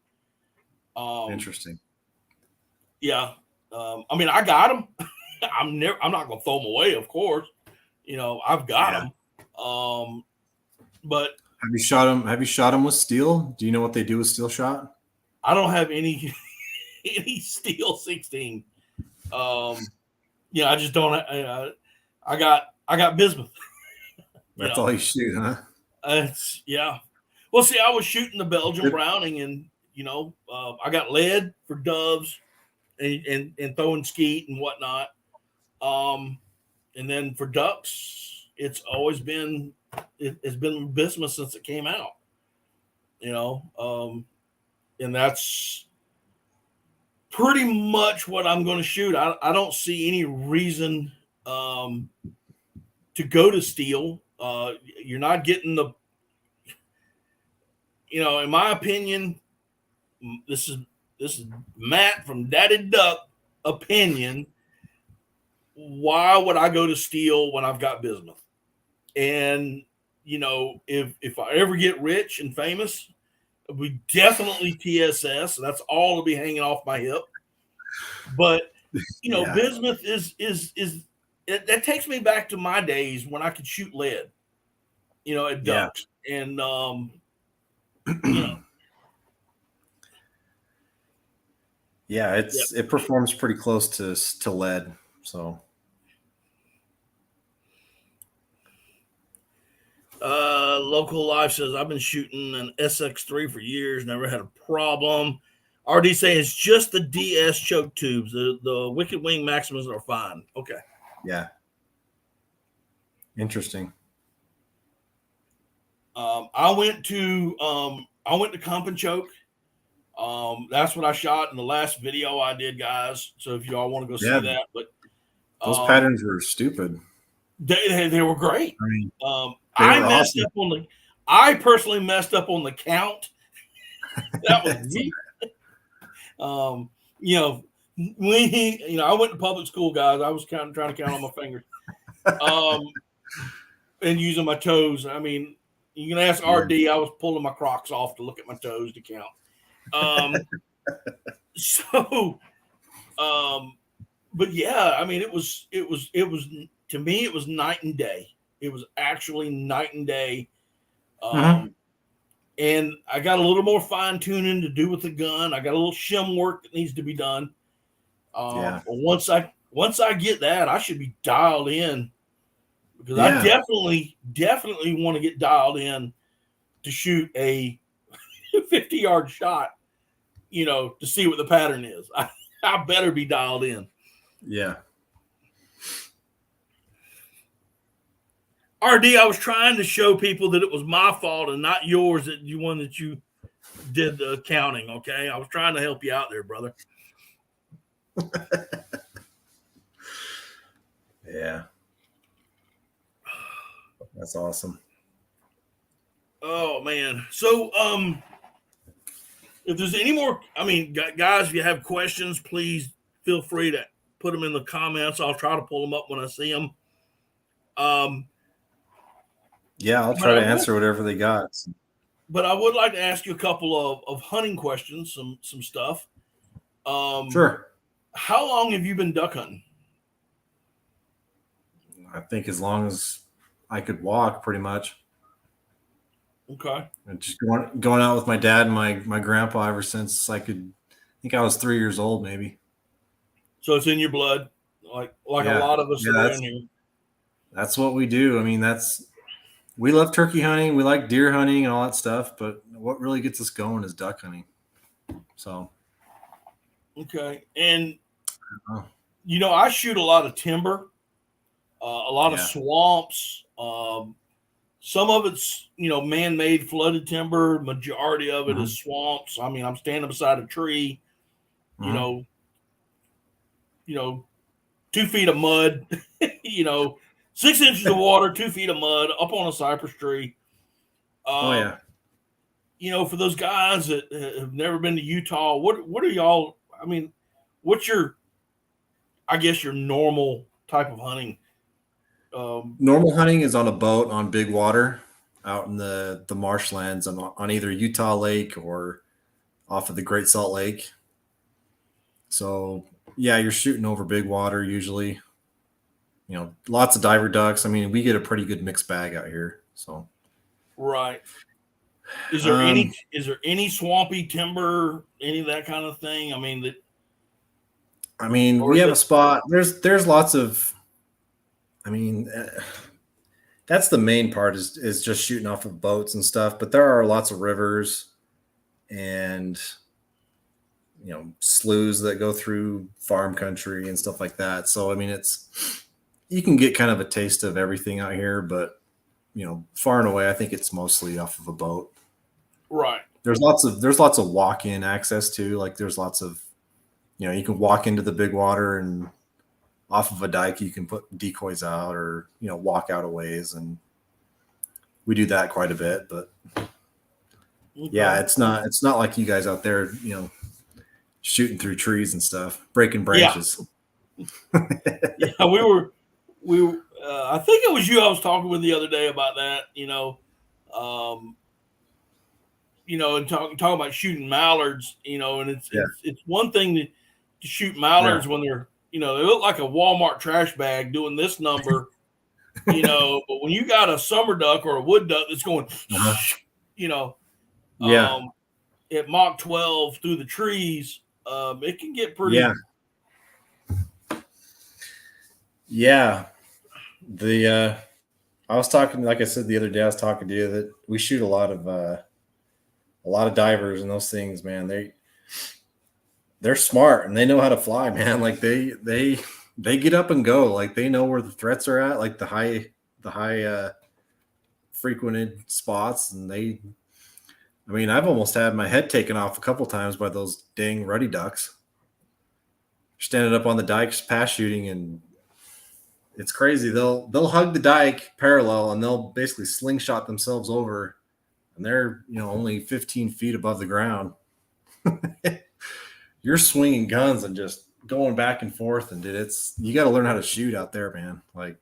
Interesting. Yeah. I mean, I got them. I'm not going to throw them away, of course. I've got them. But Have you shot them with steel? Do you know what they do with steel shot? I don't have any any steel 16. I just don't. I got bismuth. That's all you shoot, huh? Yeah. Well, see, I was shooting the Belgian Browning, and I got lead for doves and throwing skeet and whatnot. And then for ducks, it's always been it's been bismuth since it came out. And that's pretty much what I'm going to shoot. I don't see any reason to go to steel. You're not getting the, in my opinion, this is Matt from Daddy Duck opinion. Why would I go to steel when I've got bismuth? And if I ever get rich and famous, we definitely TSS. That's all to be hanging off my hip. But bismuth is that takes me back to my days when I could shoot lead. At ducks, and it performs pretty close to lead. So. Local Life says, I've been shooting an SX3 for years, never had a problem. RD saying it's just the DS choke tubes. The Wicked Wing Maximus are fine. Okay. Yeah. Interesting. I went to Comp and Choke. That's what I shot in the last video I did, guys. So if y'all want to go see that, but those patterns were stupid. They were great. I mean, I personally messed up on the count. That was me. I went to public school, guys. I was trying to count on my fingers, and using my toes. I mean, you can ask RD. I was pulling my Crocs off to look at my toes to count. But yeah, I mean, it was to me, it was night and day. It was actually night and day. And I got a little more fine tuning to do with the gun. I got a little shim work that needs to be done. But once I get that, I should be dialed in, because I definitely want to get dialed in to shoot a 50-yard shot, to see what the pattern is. I better be dialed in. Yeah. RD, I was trying to show people that it was my fault and not yours, that you did the counting. Okay, I was trying to help you out there, brother. Yeah, that's awesome. Oh man, so if there's any more, guys, if you have questions, please feel free to put them in the comments. I'll try to pull them up when I see them. I'll try to answer whatever they got. But I would like to ask you a couple of hunting questions, some stuff. Sure. How long have you been duck hunting? I think as long as I could walk, pretty much. Okay. And just going out with my dad and my grandpa ever since I think I was 3 years old, maybe. So it's in your blood, like a lot of us around here. That's what we do. I mean, we love turkey hunting. We like deer hunting and all that stuff, but what really gets us going is duck hunting. So. Okay. And, I shoot a lot of timber, a lot of swamps. Some of it's, man-made flooded timber. Majority of it is swamps. I mean, I'm standing beside a tree, 2 feet of mud, 6 inches of water, 2 feet of mud up on a cypress tree. For those guys that have never been to Utah, what are y'all, what's your normal type of hunting? Normal hunting is on a boat on big water out in the marshlands on either Utah Lake or off of the Great Salt Lake. So, you're shooting over big water usually. Lots of diver ducks. I mean, we get a pretty good mixed bag out here. So, right. Is there any swampy timber, any of that kind of thing? I mean, we have a spot. There's lots of. I mean, that's the main part is just shooting off of boats and stuff. But there are lots of rivers and sloughs that go through farm country and stuff like that. So I mean, you can get kind of a taste of everything out here, but far and away, I think it's mostly off of a boat. Right. There's lots of walk-in access too. Like there's lots of, you can walk into the big water and off of a dike, you can put decoys out or, walk out a ways. And we do that quite a bit, but yeah, it's not like you guys out there, shooting through trees and stuff, breaking branches. Yeah, I think it was you I was talking with the other day about that, and talking about shooting mallards, and it's one thing to shoot mallards when they're, they look like a Walmart trash bag doing this number, but when you got a summer duck or a wood duck that's going, at Mach 12 through the trees, it can get pretty. Yeah. I was talking, like I said the other day, I was talking to you that we shoot a lot of divers and those things, man. They're smart and they know how to fly, man. Like they get up and go. Like they know where the threats are at, like the high frequented spots. And I've almost had my head taken off a couple times by those dang ruddy ducks. Standing up on the dikes, pass shooting, and it's crazy. They'll hug the dike parallel and they'll basically slingshot themselves over, and they're only 15 feet above the ground. You're swinging guns and just going back and forth, and you got to learn how to shoot out there, man. Like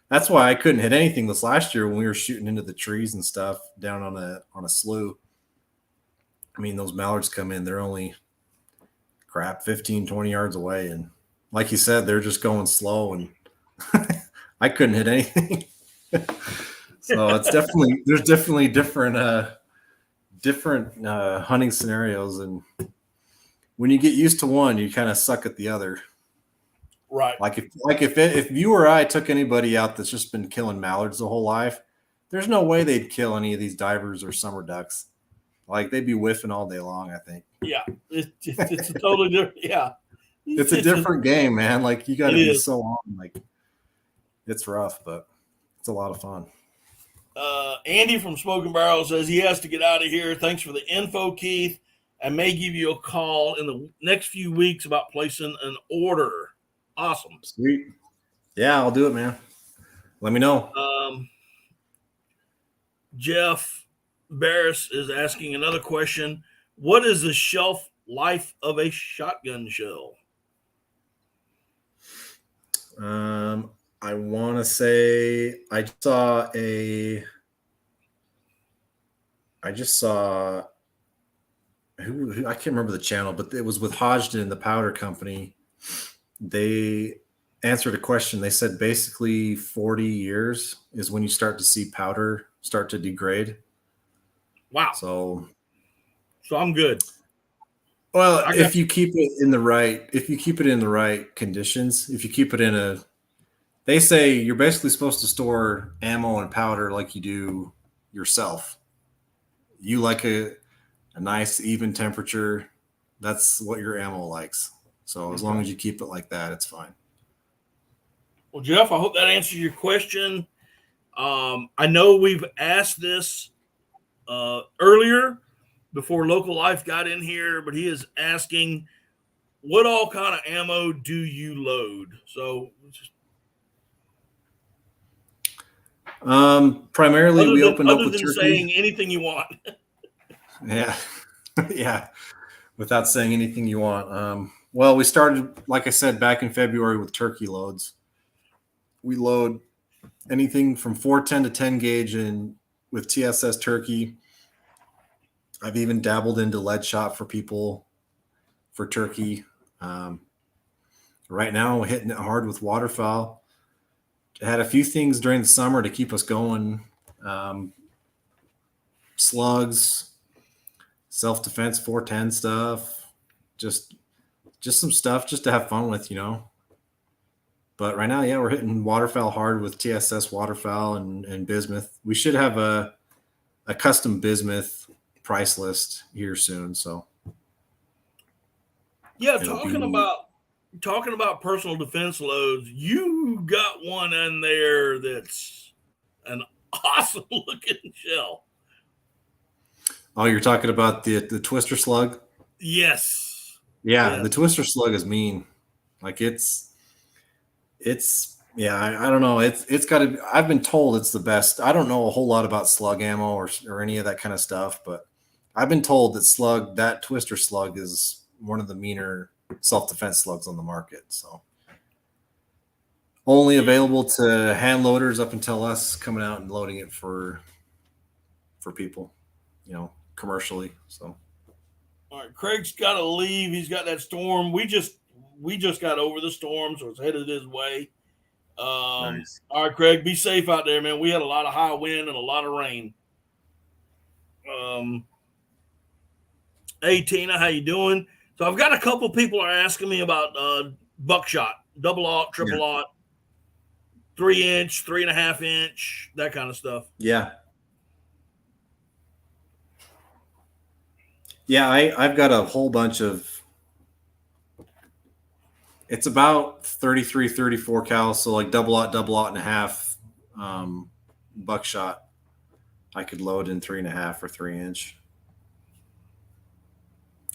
that's why I couldn't hit anything this last year when we were shooting into the trees and stuff down on a slough. Those mallards come in, they're only 15, 20 yards away, and like you said, they're just going slow, and I couldn't hit anything. So there's definitely different hunting scenarios, and when you get used to one, you kind of suck at the other. Right. If you or I took anybody out that's just been killing mallards the whole life, there's no way they'd kill any of these divers or summer ducks. Like they'd be whiffing all day long, I think. Yeah, it's a totally different. Yeah, it's a different game, man. Like you got to be so on. Like it's rough, but it's a lot of fun. Andy from Smoking Barrel says he has to get out of here. Thanks for the info, Keith. I may give you a call in the next few weeks about placing an order. Awesome. Sweet. Yeah, I'll do it, man. Let me know. Jeff Barris is asking another question. What is the shelf life of a shotgun shell? I want to say I just saw who I can't remember the channel, but it was with Hodgdon, the powder company. They answered a question. They said basically 40 years is when you start to see powder start to degrade. Wow. So I'm good. Well, if you keep it in the right conditions, if you keep it they say you're basically supposed to store ammo and powder like you do yourself. You like a nice even temperature. That's what your ammo likes. So as long as you keep it like that, it's fine. Well, Jeff, I hope that answers your question. I know we've asked this earlier before Local Life got in here, but he is asking, what all kind of ammo do you load? So primarily we opened up with turkey. Saying anything you want. Yeah. Yeah. Without saying anything you want. Well, we started, like I said, back in February with turkey loads. We load anything from 410 to 10 gauge with TSS turkey. I've even dabbled into lead shot for people for turkey. Right now, we're hitting it hard with waterfowl. I had a few things during the summer to keep us going. slugs, self-defense 410 stuff, just some stuff just to have fun with, But right now, yeah, we're hitting waterfowl hard with TSS waterfowl and bismuth. We should have a custom bismuth price list here soon. So yeah, talking about personal defense loads, you got one in there that's an awesome looking shell. Oh, you're talking about the Twister slug? Yes. Yeah, Yes. the Twister slug is mean. Like it's yeah, I don't know. It's got to. I've been told it's the best. I don't know a whole lot about slug ammo or any of that kind of stuff, but I've been told that Twister slug is one of the meaner self-defense slugs on the market. So only available to hand loaders up until us coming out and loading it for people, commercially. So All right, Craig's got to leave. He's got that storm. We just got over the storm, so it's headed his way. nice. All right, Craig, be safe out there, man. We had a lot of high wind and a lot of rain. Hey, Tina, how you doing? So I've got a couple people are asking me about buckshot, double aught, triple aught, 3-inch, 3.5-inch, that kind of stuff. Yeah. Yeah, I've got a whole bunch of. It's about 33, 34 cal, so like double aught and a half buckshot. I could load in 3.5 or 3-inch.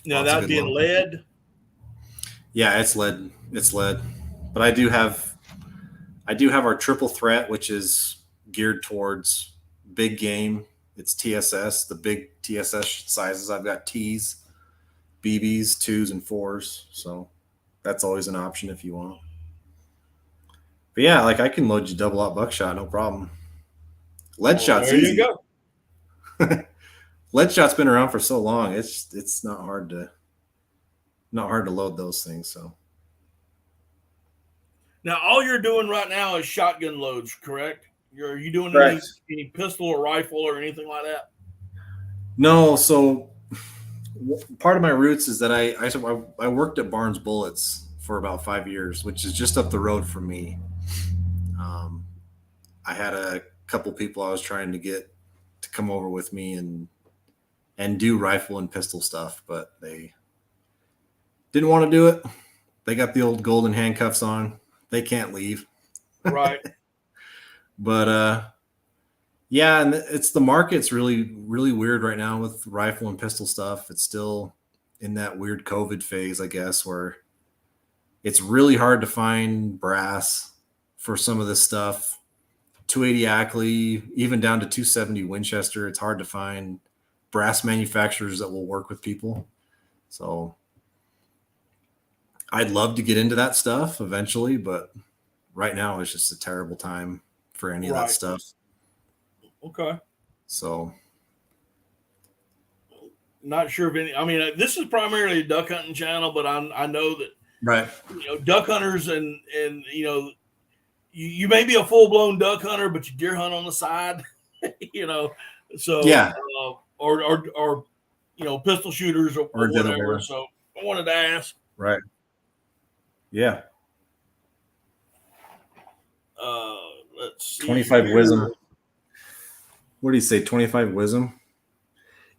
Now that being lead. Yeah, it's lead. It's lead. But I do have our triple threat, which is geared towards big game. It's TSS, the big TSS sizes. I've got T's, BBs, 2s, and 4s. So that's always an option if you want. But yeah, like I can load you double aught buckshot, no problem. Lead shot's there easy. You go. Lead shot's been around for so long. It's not hard to load those things. So now all you're doing right now is shotgun loads, correct? Are you doing any pistol or rifle or anything like that? No. So part of my roots is that I worked at Barnes Bullets for about 5 years, which is just up the road from me. I had a couple people I was trying to get to come over with me and do rifle and pistol stuff, but they didn't want to do it. They got the old golden handcuffs on. They can't leave. Right. But yeah, and it's the market's really, really weird right now with rifle and pistol stuff. It's still in that weird COVID phase, I guess, where it's really hard to find brass for some of this stuff. 280 Ackley, even down to 270 Winchester. It's hard to find brass manufacturers that will work with people. So I'd love to get into that stuff eventually, but right now it's just a terrible time for any of that stuff. Okay. So not sure if any, I mean, this is primarily a duck hunting channel, but I know that, right. Duck hunters and you may be a full blown duck hunter, but you deer hunt on the side, so yeah. Or pistol shooters or whatever. So I wanted to ask. Right. Yeah. Let's see. 25 wisdom. What do you say? 25 wisdom?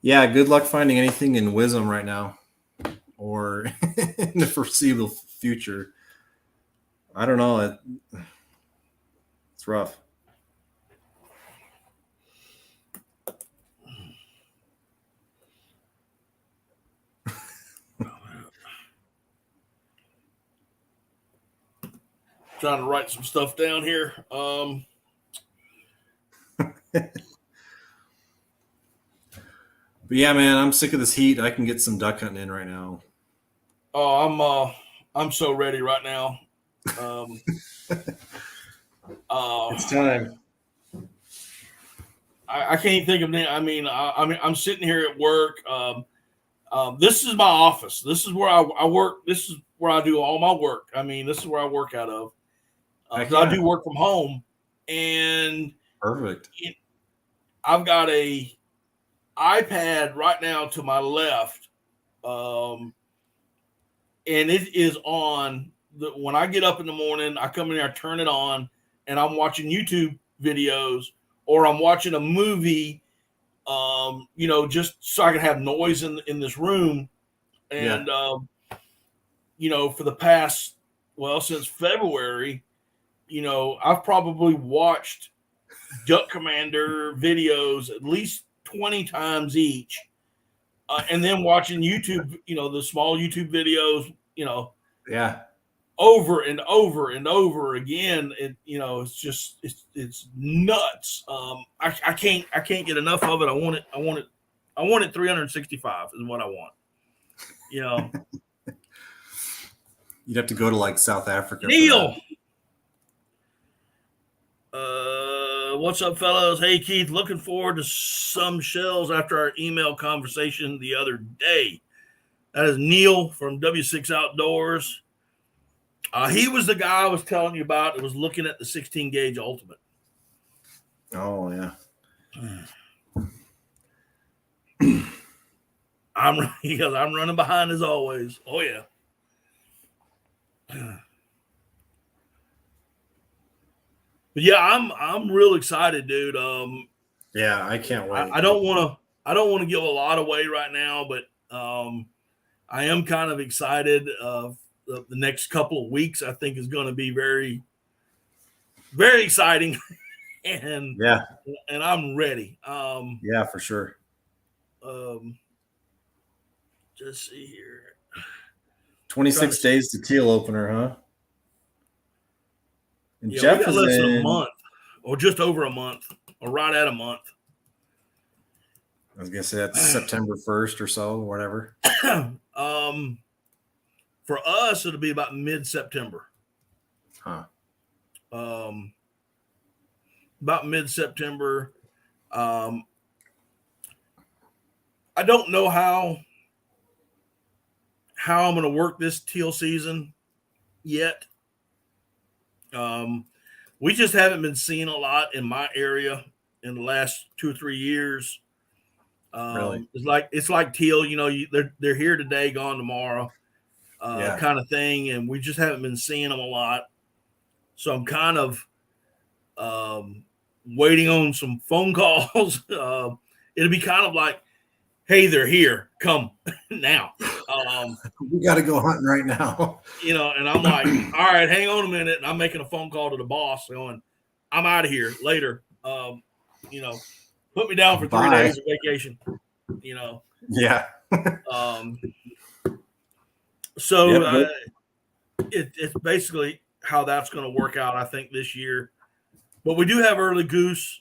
Yeah. Good luck finding anything in wisdom right now or in the foreseeable future. I don't know. It's rough. Trying to write some stuff down here. But yeah, man, I'm sick of this heat. I can get some duck hunting in right now. Oh, I'm so ready right now. It's time. I can't think of any. I mean, I'm sitting here at work. This is my office. This is where I work. This is where I do all my work. I mean, this is where I work out of. I do work from home, and perfect. I've got a iPad right now to my left, and it is on. When I get up in the morning, I come in here, I turn it on, and I'm watching YouTube videos or I'm watching a movie, just so I can have noise in this room. And, for the past, since February, I've probably watched Duck Commander videos at least 20 times each. And then watching YouTube, the small YouTube videos, over and over and over again. It's just it's nuts. I can't get enough of it. I want it 365 is what I want. You'd have to go to like South Africa. Neil. What's up, fellas? Hey, Keith, looking forward to some shells after our email conversation the other day. That is Neil from W6 Outdoors. He was the guy I was telling you about that was looking at the 16 gauge Ultimate. Oh, yeah. I'm running behind as always. Oh, yeah. But yeah, I'm real excited, dude. Yeah, I can't wait. I don't want to give a lot away right now, but I am kind of excited. The next couple of weeks, I think, is going to be very, very exciting, and I'm ready. Yeah, for sure. Just see here. 26 days to teal opener, huh? And yeah, Jeff we got is less in than a month, or just over a month, or right at a month. I was gonna say that's September 1st or so, or whatever. For us, it'll be about mid-September. Huh. About mid-September. I don't know how I'm going to work this teal season yet. We just haven't been seeing a lot in my area in the last 2 or 3 years. Really? It's like teal, they're here today, gone tomorrow, kind of thing, and we just haven't been seeing them a lot. So I'm kind of waiting on some phone calls. It'll be kind of like, hey, they're here, come now. We got to go hunting right now. And I'm like, all right, hang on a minute. And I'm making a phone call to the boss going, I'm out of here later. Put me down for 3 days of vacation, Yeah. It's basically how that's going to work out, I think, this year. But we do have early goose,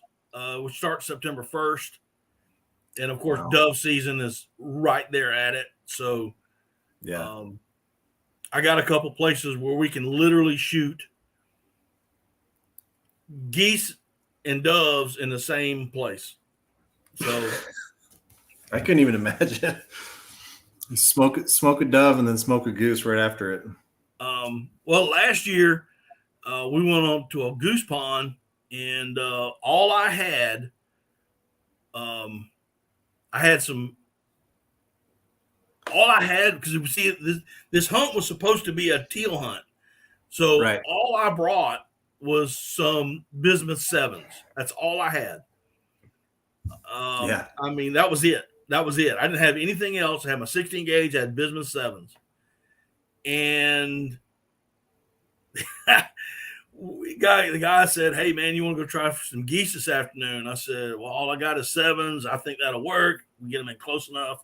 which starts September 1st. And, of course, dove season is right there at it. So, I got a couple places where we can literally shoot geese and doves in the same place. So I couldn't even imagine. Smoke a dove and then smoke a goose right after it. Well, last year we went on to a goose pond, and all I had, because you see, this hunt was supposed to be a teal hunt. So all I brought was some bismuth 7s. That's all I had. I mean, that was it. I didn't have anything else. I had my 16 gauge, I had bismuth 7s. And the guy said, hey, man, you want to go try for some geese this afternoon? I said, well, all I got is 7s. I think that'll work. We get them in close enough.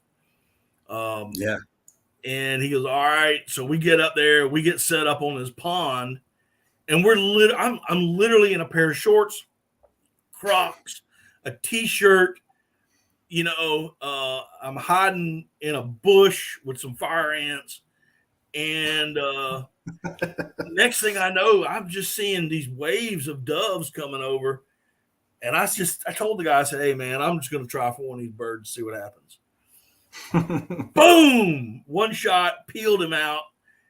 And he goes, all right. So we get up there, we get set up on this pond, and I'm literally in a pair of shorts, Crocs, a t-shirt. I'm hiding in a bush with some fire ants, and next thing I know, I'm just seeing these waves of doves coming over, and I told the guy, I said, hey, man, I'm just going to try for one of these birds, see what happens. Boom! One shot, peeled him out,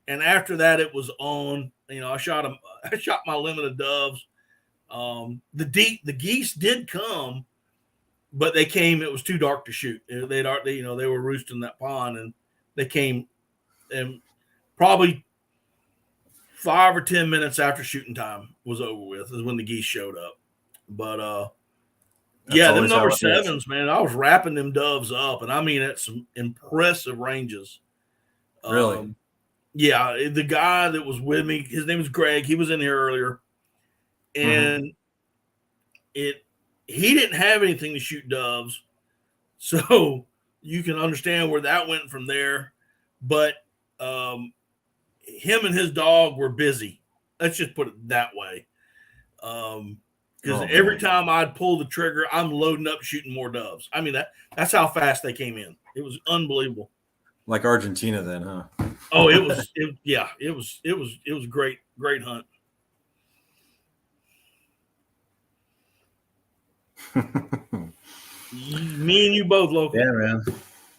and after that, it was on. I shot my limit of doves. The geese did come, but they came. It was too dark to shoot. They were roosting that pond, and they came, and probably 5 or 10 minutes after shooting time was over with is when the geese showed up. But yeah, them number sevens, man. I was wrapping them doves up, and I mean at some impressive ranges. Really? Yeah, the guy that was with me, his name was Greg. He was in here earlier, and he didn't have anything to shoot doves, so you can understand where that went from there. But him and his dog were busy. Let's just put it that way. Because every time I'd pull the trigger, I'm loading up, shooting more doves. I mean that's how fast they came in. It was unbelievable. Like Argentina, then, huh? Oh, it was great hunt. Me and you both, local. Yeah, man.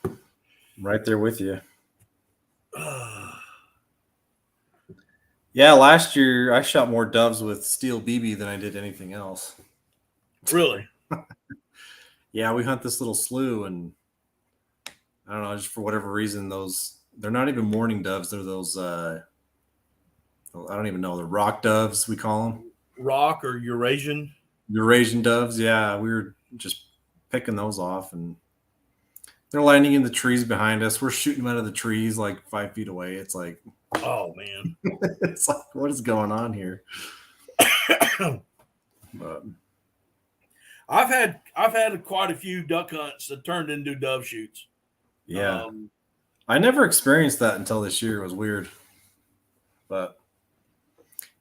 I'm right there with you. Yeah, last year I shot more doves with Steel BB than I did anything else. Really? Yeah, we hunt this little slough, and I don't know, just for whatever reason, they're not even mourning doves. They're those I don't even know, the rock doves we call them. Rock or Eurasian? Eurasian doves, yeah. We were just picking those off, and they're landing in the trees behind us. We're shooting them out of the trees like 5 feet away. It's like, oh man, it's like, what is going on here? But I've had quite a few duck hunts that turned into dove shoots. Yeah, I never experienced that until this year. It was weird, but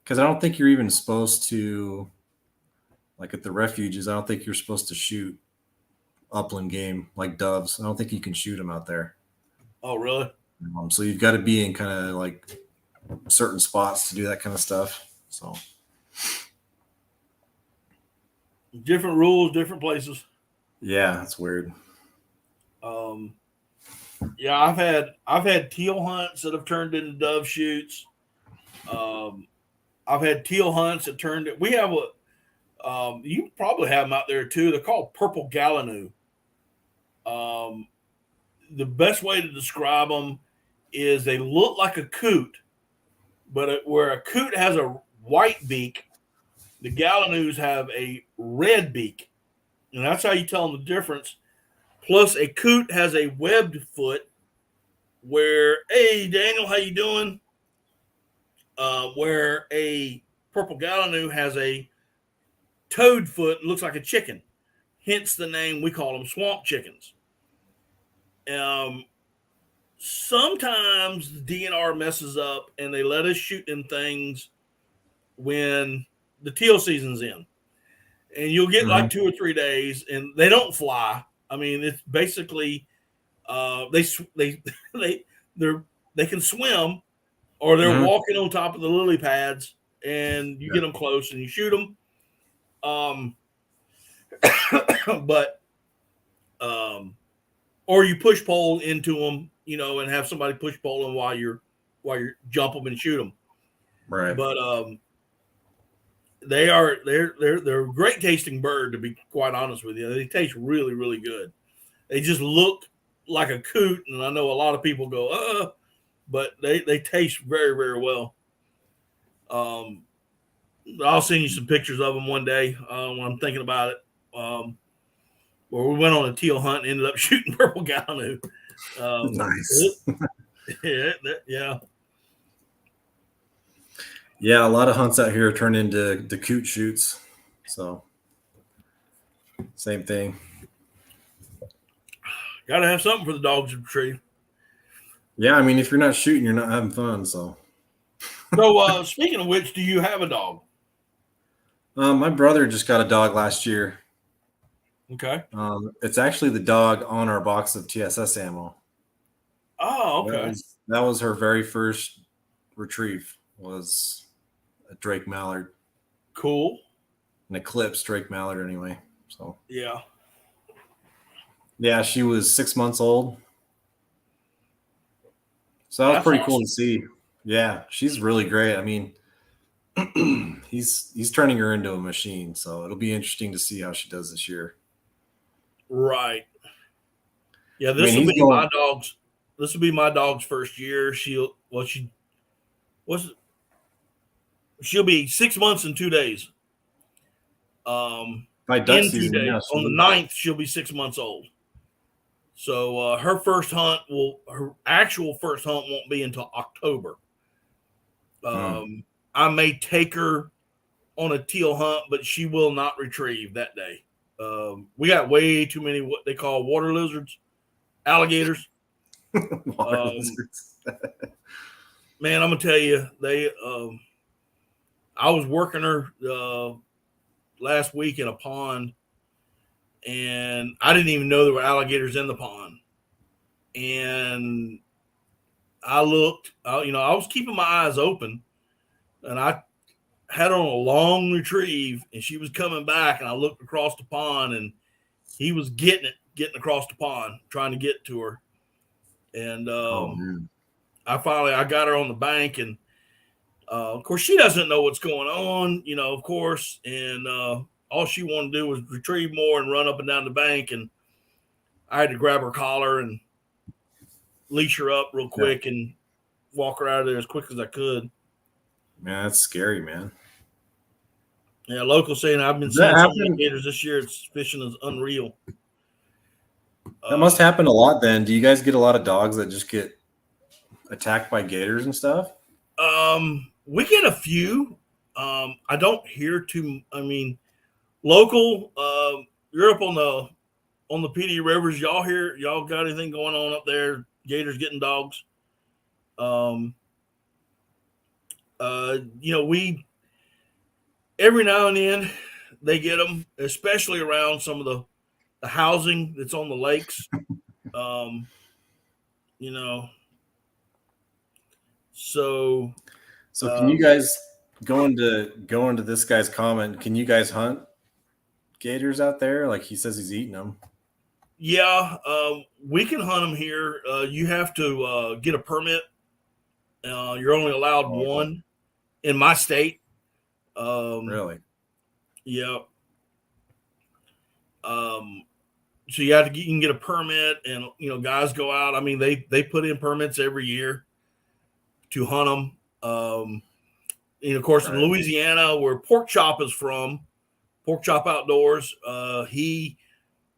because I don't think you're even supposed to, like at the refuges, I don't think you're supposed to shoot upland game like doves. I don't think you can shoot them out there. Oh, really? So you've got to be in kind of like certain spots to do that kind of stuff. So different rules, different places. Yeah, that's weird. Yeah, I've had teal hunts that have turned into dove shoots. I've had teal hunts that turned. We have you probably have them out there too. They're called purple gallinoo. The best way to describe them is they look like a coot, but where a coot has a white beak, the gallinoos have a red beak, and that's how you tell them the difference. Plus, a coot has a webbed foot. Where, hey Daniel, how you doing? Where a purple gallinoo has a toed foot, looks like a chicken. Hence the name, we call them swamp chickens. Sometimes the DNR messes up and they let us shoot them things when the teal season's in. And you'll get like 2 or 3 days and they don't fly. I mean, it's basically they can swim, or they're walking on top of the lily pads, and you get them close and you shoot them. Or you push pole into them, and have somebody push pole them while you jump them and shoot them. Right. But they're a great tasting bird, to be quite honest with you. They taste really, really good. They just look like a coot, and I know a lot of people go, but they taste very, very well. I'll send you some pictures of them one day when I'm thinking about it. Where we went on a teal hunt and ended up shooting purple gallinoo. Nice. Yeah. Yeah, a lot of hunts out here turn into the coot shoots. So same thing. Got to have something for the dogs to retrieve. Yeah, I mean, if you're not shooting, you're not having fun. So speaking of which, do you have a dog? My brother just got a dog last year. Okay. It's actually the dog on our box of TSS ammo. Oh, okay. That was her very first retrieve, was a Drake Mallard. Cool. An Eclipse Drake Mallard anyway. So yeah, she was 6 months old. So that was pretty cool to see. Yeah, she's really great. I mean, he's turning her into a machine, so it'll be interesting to see how she does this year. Right. Yeah, I this mean, will he's be my going. dog's. This will be my dog's first year. She'll be 6 months and 2 days. By duck In two season, yeah, days. she'll On the be. 9th, she'll be 6 months old. So her actual first hunt won't be until October. I may take her on a teal hunt, but she will not retrieve that day. We got way too many what they call water lizards, alligators. Water Um, lizards. man, I'm gonna tell you, I was working her last week in a pond, and I didn't even know there were alligators in the pond. And I looked, I was keeping my eyes open, and I had on a long retrieve, and she was coming back, and I looked across the pond, and he was getting across the pond, trying to get to her. And Oh man. I got her on the bank, and of course she doesn't know what's going on, of course, and all she wanted to do was retrieve more and run up and down the bank, and I had to grab her collar and leash her up real quick and walk her out of there as quick as I could. Man, that's scary, man. Yeah, local saying I've been Does that seeing so many happen? gators this year. It's fishing is unreal. That must happen a lot then. Do you guys get a lot of dogs that just get attacked by gators and stuff? We get a few. I don't hear too. I mean, local. You're up on the PD rivers. Y'all got anything going on up there? Gators getting dogs. We every now and then they get them, especially around some of the housing that's on the lakes. You know, so So can you guys going to this guy's comment? Can you guys hunt gators out there? Like he says he's eating them. yeah, we can hunt them here. You have to get a permit. You're only allowed one in my state. Really? Yeah. So you can get a permit, and guys go out. I mean, they put in permits every year to hunt them. And of course, in Louisiana, where Pork Chop is from, Pork Chop Outdoors,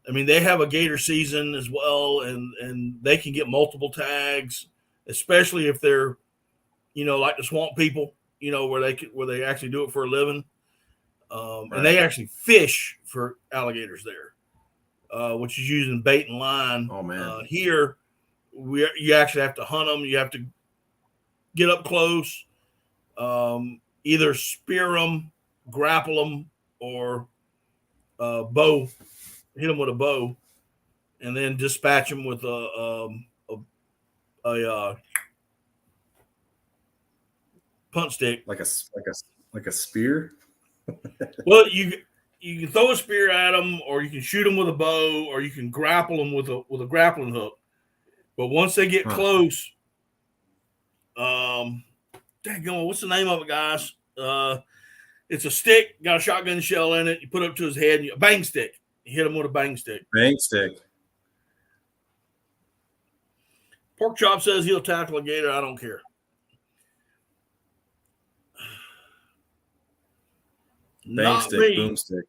they have a gator season as well, and they can get multiple tags, especially if they're, like the swamp people, where they actually do it for a living. And they actually fish for alligators there, which is using bait and line. Oh man! Here, you actually have to hunt them. You have to get up close, either spear them, grapple them, or bow, hit them with a bow, and then dispatch them with a punt stick, like a spear. Well, you can throw a spear at them, or you can shoot them with a bow, or you can grapple them with a grappling hook. But once they get close, what's the name of it, guys? It's a stick, got a shotgun shell in it. You put it up to his head, and a bang stick. You hit him with a bang stick. Bang stick. Pork Chop says he'll tackle a gator. I don't care. Bang stick, boom stick.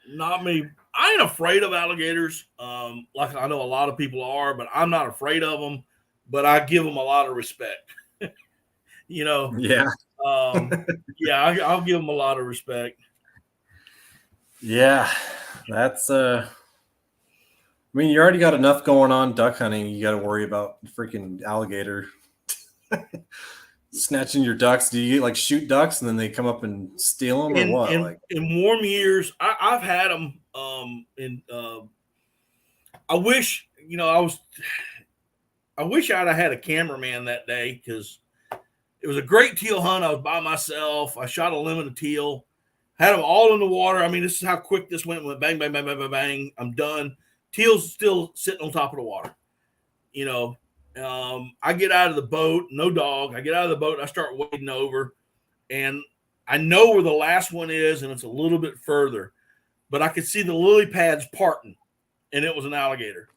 Not me. I ain't afraid of alligators. Like I know a lot of people are, but I'm not afraid of them. But I give them a lot of respect. Yeah. I'll give them a lot of respect. Yeah, that's you already got enough going on duck hunting. You got to worry about freaking alligator snatching your ducks. Do you shoot ducks and then they come up and steal them, or what? In warm years, I've had them. I wish I'd have had a cameraman that day, because it was a great teal hunt. I was by myself. I shot a limit of teal, had them all in the water. I mean, this is how quick this went. Went bang, bang, bang, bang, bang, bang. I'm done. Teal's still sitting on top of the water. I get out of the boat, no dog. I get out of the boat, and I start wading over, and I know where the last one is, and it's a little bit further, but I could see the lily pads parting and it was an alligator.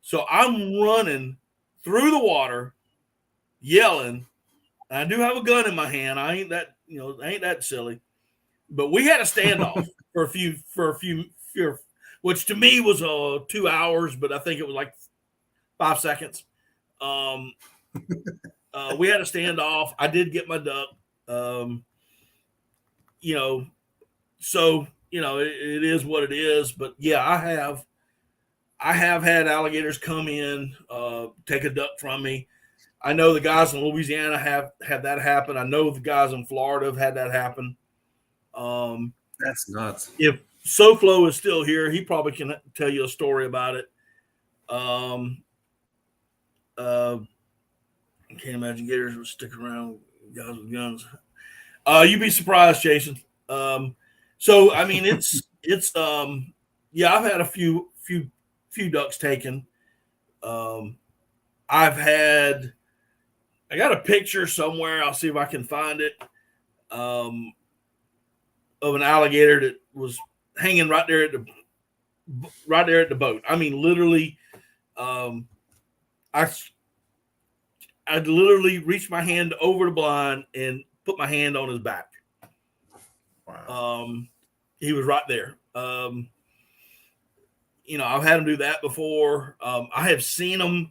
So I'm running through the water, yelling. I do have a gun in my hand. I ain't that silly. But we had a standoff for a few, which to me was 2 hours, but I think it was like 5 seconds. We had a standoff. I did get my duck. So it is what it is. But yeah, I have had alligators come in, take a duck from me. I know the guys in Louisiana have had that happen. I know the guys in Florida have had that happen. That's nuts. If SoFlo is still here, he probably can tell you a story about it. I can't imagine gators would stick around guys with guns. You'd be surprised, Jason. So I mean, it's yeah, I've had a few ducks taken. I got a picture somewhere. I'll see if I can find it. Of an alligator that was hanging right there at the boat. I mean, literally, I literally reached my hand over the blind and put my hand on his back. Wow. He was right there. I've had him do that before. I have seen him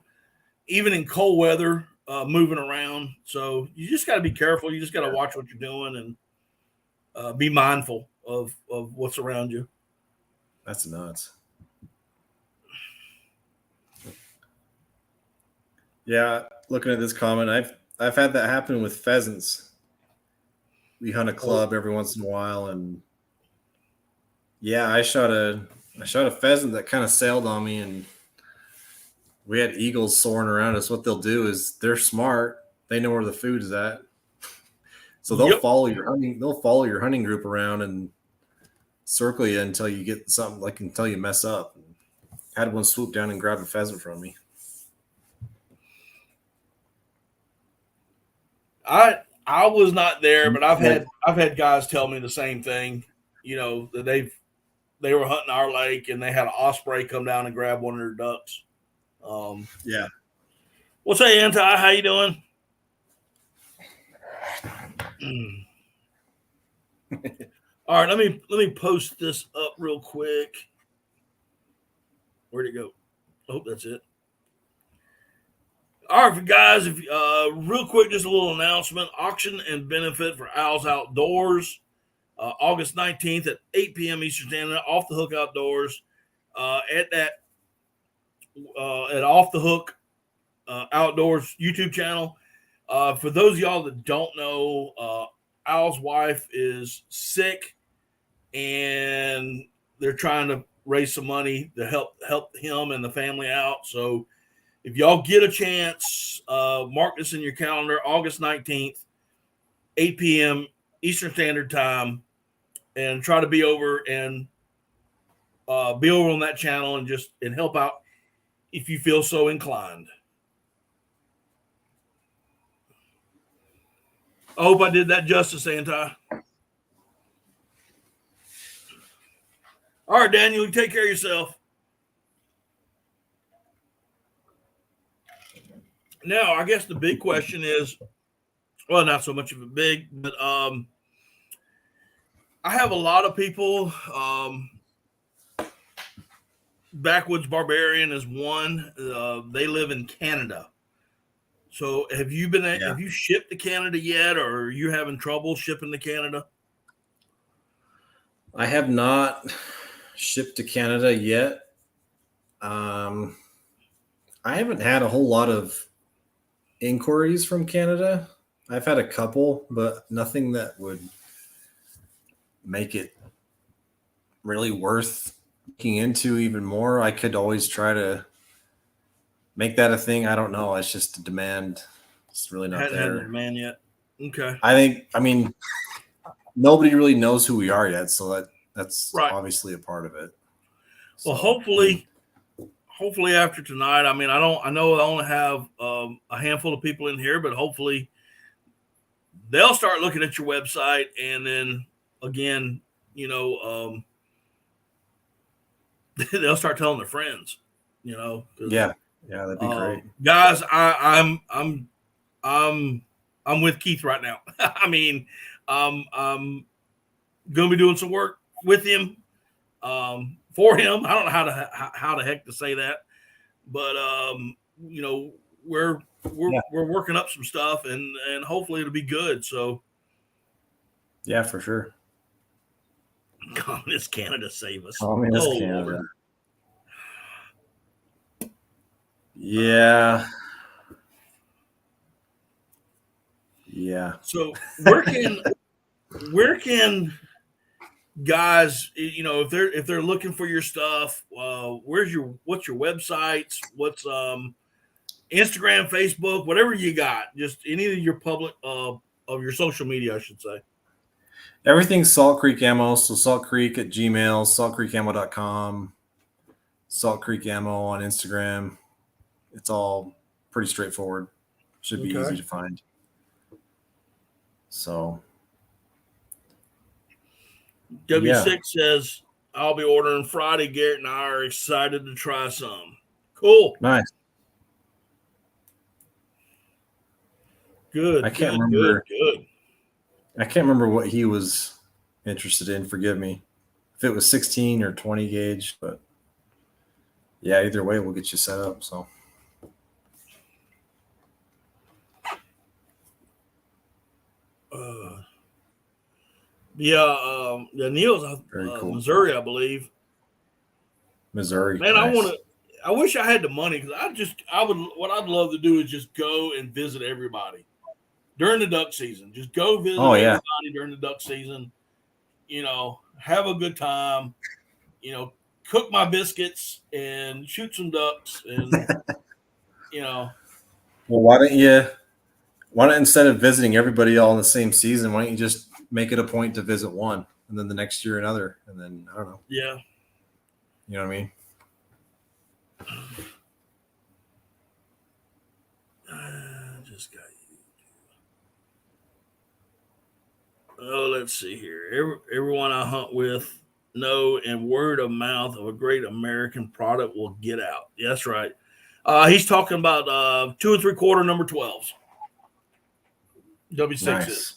even in cold weather moving around. So you just got to be careful. You just got to watch what you're doing and be mindful of what's around you. That's nuts. Yeah, looking at this comment, I've had that happen with pheasants. We hunt a club every once in a while, and yeah, I shot a pheasant that kind of sailed on me, and we had eagles soaring around us. What they'll do is they're smart; they know where the food is at, so they'll follow your hunting. They'll follow your hunting group around and circle you until you get something, like until you mess up. Had one swoop down and grab a pheasant from me. I was not there, but I've had guys tell me the same thing. That they were hunting our lake and they had an osprey come down and grab one of their ducks. Yeah. What's up, Anti? How you doing? All right, let me post this up real quick. Where'd it go? I hope that's it. All right, guys, if real quick, just a little announcement. Auction and benefit for Owls Outdoors, August 19th at 8 p.m. Eastern Standard, Off the Hook Outdoors, at Off the Hook Outdoors YouTube channel. For those of y'all that don't know, Owl's wife is sick, and they're trying to raise some money to help him and the family out. So if y'all get a chance, mark this in your calendar, August 19th, 8 p.m. Eastern Standard Time, and try to be over on that channel and help out if you feel so inclined. I hope I did that justice, Anti. All right, Daniel, you take care of yourself. Now, I guess the big question is, well, not so much of a big, but I have a lot of people. Backwoods Barbarian is one. They live in Canada. So have you shipped to Canada yet, or are you having trouble shipping to Canada? I have not shipped to Canada yet. I haven't had a whole lot of inquiries from Canada. I've had a couple, but nothing that would make it really worth looking into even more. I could always try to make that a thing. I don't know. It's just a demand. It's really not Hadn't there. had a demand yet. Okay. I mean, nobody really knows who we are yet, so that's right. Obviously a part of it. Well, hopefully after tonight, I know I only have a handful of people in here, but hopefully they'll start looking at your website, and then again, they'll start telling their friends. 'Cause, Yeah, that'd be great. guys. I'm with Keith right now. I mean, I'm gonna be doing some work with him, for him. I don't know how the heck to say that, but we're working up some stuff, and hopefully it'll be good. So yeah, for sure. Communist Canada save us. Communist Oh, Canada. Lord. Yeah. Yeah. So where can guys, if they're looking for your stuff, what's your websites? What's Instagram, Facebook, whatever you got, just any of your public of your social media, I should say. Everything's Salt Creek Ammo. So Salt Creek at Gmail, saltcreekamo.com, Salt Creek Ammo on Instagram. It's all pretty straightforward. Should be easy to find. So W6 says, I'll be ordering Friday. Garrett and I are excited to try some. Cool. Nice. Good. I can't remember. Good. I can't remember what he was interested in. Forgive me if it was 16 or 20 gauge, but yeah, either way, we'll get you set up. So. Neil's Cool. Missouri, I believe. Missouri. Man, nice. I wish I had the money, because what I'd love to do is just go and visit everybody during the duck season. Just go visit everybody during the duck season. Have a good time. Cook my biscuits and shoot some ducks, and Well, why don't instead of visiting everybody all in the same season, why don't you just make it a point to visit one, and then the next year another, and then I don't know. Yeah. You know what I mean? Just got you. Oh, let's see here. Everyone I hunt with know, and word of mouth of a great American product will get out. Yeah, that's right. He's talking about 2 3/4 number 12s. W6 nice.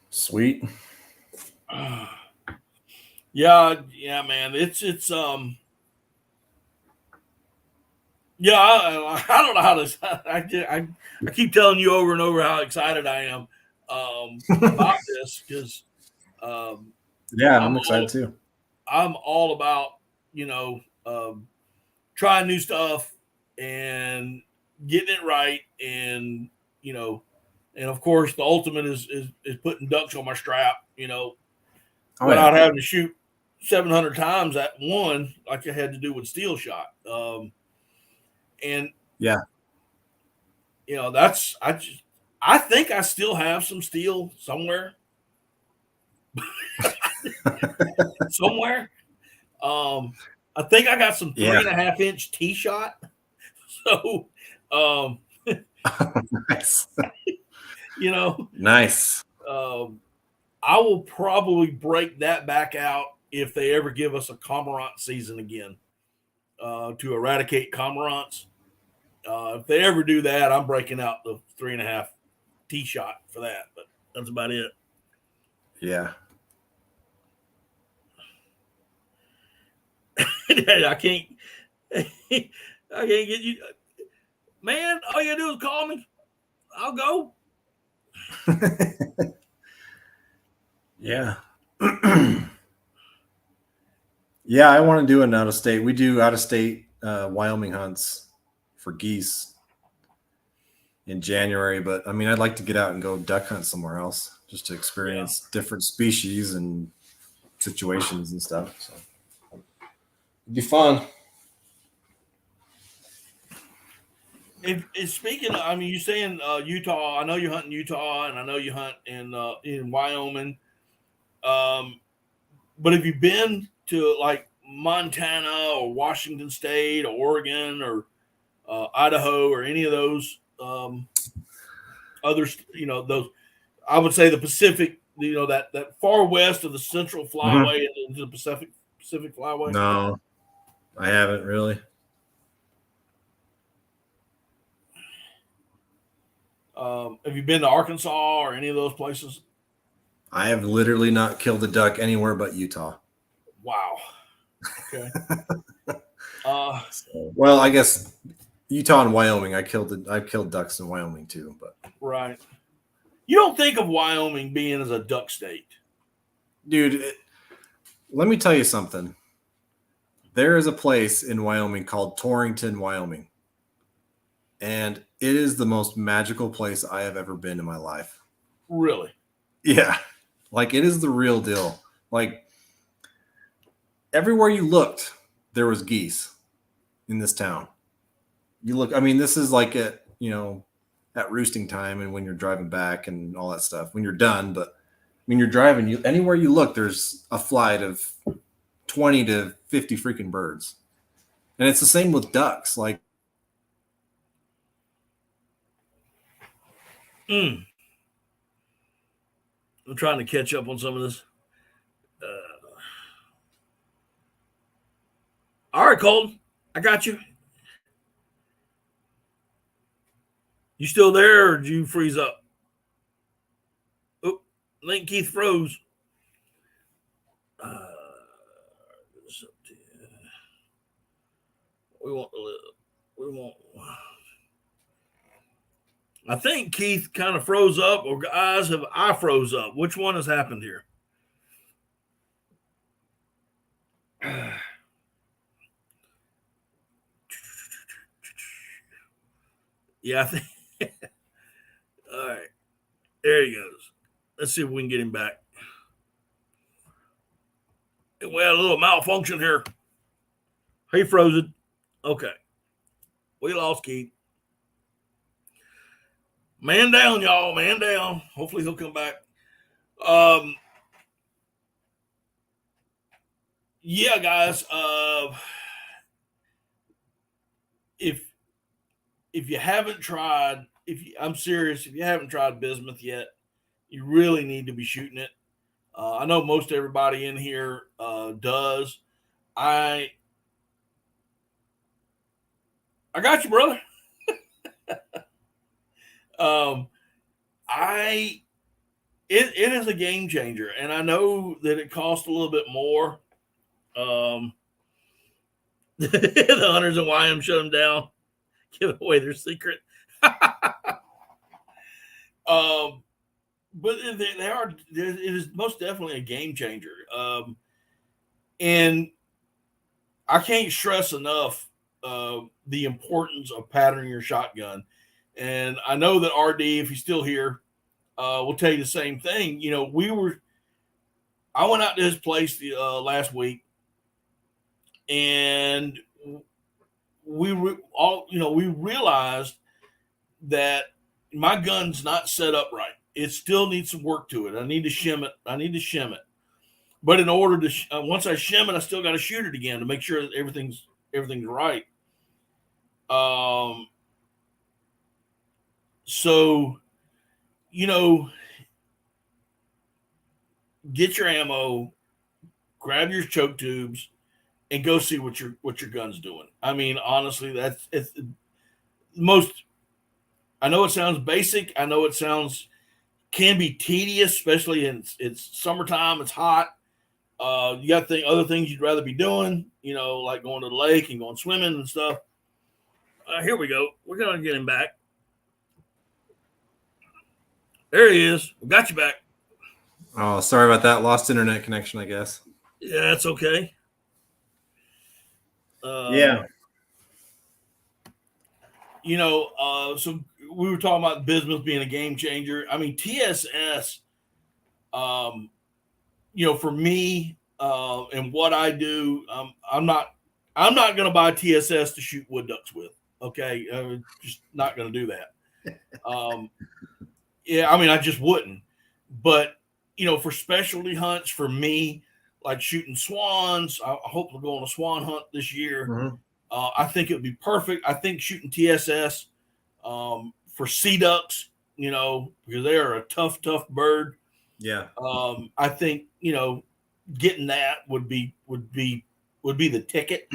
Sweet. Yeah, man. It's yeah, I don't know how to. I keep telling you over and over how excited I am about this, because yeah, I'm excited too. I'm all about trying new stuff and getting it right, and and of course the ultimate is putting ducks on my strap, without having to shoot 700 times at one like I had to do with steel shot. And yeah, that's I think I still have some steel somewhere. Somewhere. I think I got some 3.5-inch tee shot. So nice. Nice. I will probably break that back out if they ever give us a cormorant season again, to eradicate cormorants. If they ever do that, I'm breaking out the 3.5 tee shot for that, but that's about it. Yeah. I can't get you, man. All you gotta do is call me. I'll go. Yeah. Yeah, I want to do an out of state. We do out of state Wyoming hunts for geese in January, but I mean, I'd like to get out and go duck hunt somewhere else just to experience different species and situations and stuff. So it'd be fun. Speaking of, I mean, you're saying Utah. I know you hunt in Utah, and I know you hunt in Wyoming. But have you been to like Montana or Washington State or Oregon or Idaho or any of those others? Those, I would say the Pacific that far west of the Central Flyway into the Pacific Flyway? No, I haven't really. Have you been to Arkansas or any of those places? I have literally not killed a duck anywhere but Utah. Wow. Okay. Well, I guess Utah and Wyoming. I've killed ducks in Wyoming too, but right. You don't think of Wyoming being as a duck state, dude. Let me tell you something. There is a place in Wyoming called Torrington, Wyoming, and it is the most magical place I have ever been in my life. Really? Yeah, like it is the real deal. Like everywhere you looked, there was geese in this town. You look, I mean, this is like at roosting time and when you're driving back and all that stuff. When you're done, but when you're driving, anywhere you look, there's a flight of 20 to 50 freaking birds, and it's the same with ducks. Like, I'm trying to catch up on some of this. All right, Colton, I got you. You still there, or did you freeze up? Oh, I think Keith froze. We won't. I think Keith kind of froze up, or I froze up. Which one has happened here? Yeah, I think. All right, there he goes. Let's see if we can get him back. We had a little malfunction here. He froze it. Okay, we lost Keith. Man down, y'all. Man down. Hopefully he'll come back. Yeah, guys. If you haven't tried, I'm serious. If you haven't tried bismuth yet, you really need to be shooting it. I know most everybody in here does. I got you, brother. It is a game changer, and I know that it costs a little bit more. The hunters in Wyoming shut them down, give away their secret. But they are. It is most definitely a game changer, and I can't stress enough the importance of patterning your shotgun. And I know that RD, if he's still here, will tell you the same thing. I went out to his place last week, and we realized that my gun's not set up right. It still needs some work to it. I need to shim it. But in order to once I shim it, I still got to shoot it again to make sure that everything's right. So, get your ammo, grab your choke tubes, and go see what your gun's doing. I mean, honestly, it's most. I know it sounds basic. I know it can be tedious, especially it's summertime. It's hot. You got other things you'd rather be doing, like going to the lake and going swimming and stuff. Here we go. We're going to get him back. There he is. We got you back. Oh, sorry about that. Lost internet connection, I guess. Yeah, that's okay. Yeah. So we were talking about bismuth being a game changer. I mean, TSS, for me and what I do, I'm not going to buy TSS to shoot wood ducks with. Okay, I'm just not going to do that. Yeah, I mean, I just wouldn't. But for specialty hunts, for me, like shooting swans, I hope we'll go on a swan hunt this year. Mm-hmm. I think it would be perfect. I think shooting TSS for sea ducks, because they are a tough bird. Yeah. I think getting that would be the ticket.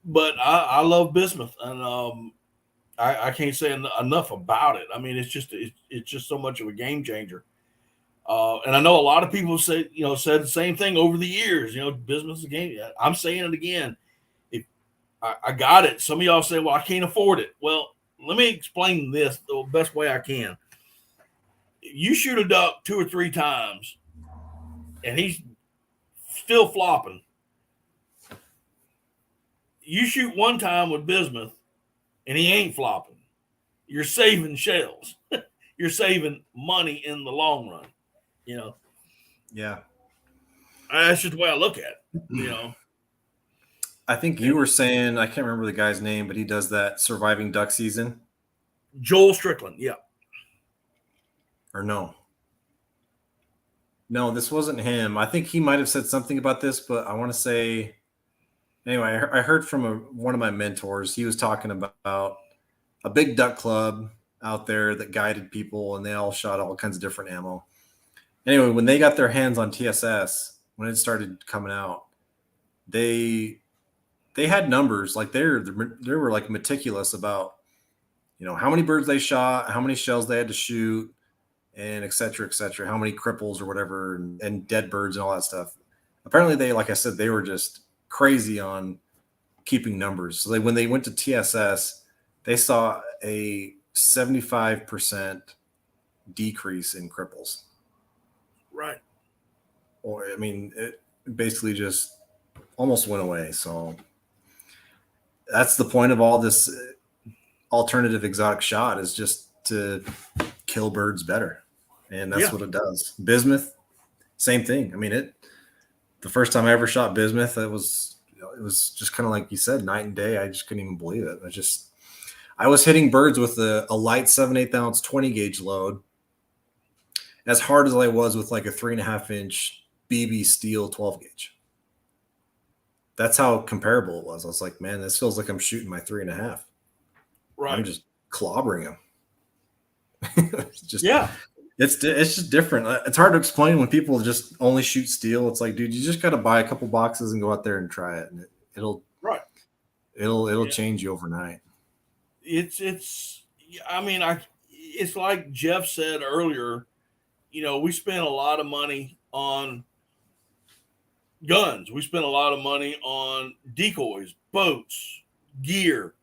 But I love bismuth, and I can't say enough about it. I mean, it's just so much of a game changer. And I know a lot of people said the same thing over the years. Bismuth is a game. I'm saying it again. If I got it, some of y'all say, "Well, I can't afford it." Well, let me explain this the best way I can. You shoot a duck 2 or 3 times, and he's still flopping. You shoot one time with bismuth, and he ain't flopping. You're saving shells. You're saving money in the long run. Yeah. That's just the way I look at it. I think you were saying, I can't remember the guy's name, but he does that surviving duck season. Joel Strickland, yeah. Or no, this wasn't him. I think he might have said something about this, but I want to say, anyway, I heard from one of my mentors. He was talking about a big duck club out there that guided people, and they all shot all kinds of different ammo. Anyway, when they got their hands on TSS, when it started coming out, they had numbers. Like they were like meticulous about, how many birds they shot, how many shells they had to shoot, and et cetera, how many cripples or whatever, and dead birds and all that stuff. Apparently they, like I said, they were just crazy on keeping numbers. So when they went to TSS, they saw a 75% decrease in cripples. Right. Or, I mean, it basically just almost went away. So that's the point of all this alternative exotic shot, is just to kill birds better. And that's what it does. Bismuth, same thing. I mean, the first time I ever shot bismuth, it was just kind of like you said, night and day. I just couldn't even believe it. I was hitting birds with a light 7/8 ounce 20 gauge load, as hard as I was with like a 3.5 inch BB steel 12 gauge. That's how comparable it was. I was like, man, this feels like I'm shooting my 3.5. Right. I'm just clobbering them. It's just different. It's hard to explain when people just only shoot steel. It's like, dude, you just got to buy a couple boxes and go out there and try it, and it'll change you overnight. It's like Jeff said earlier. We spent a lot of money on guns. We spent a lot of money on decoys, boats, gear.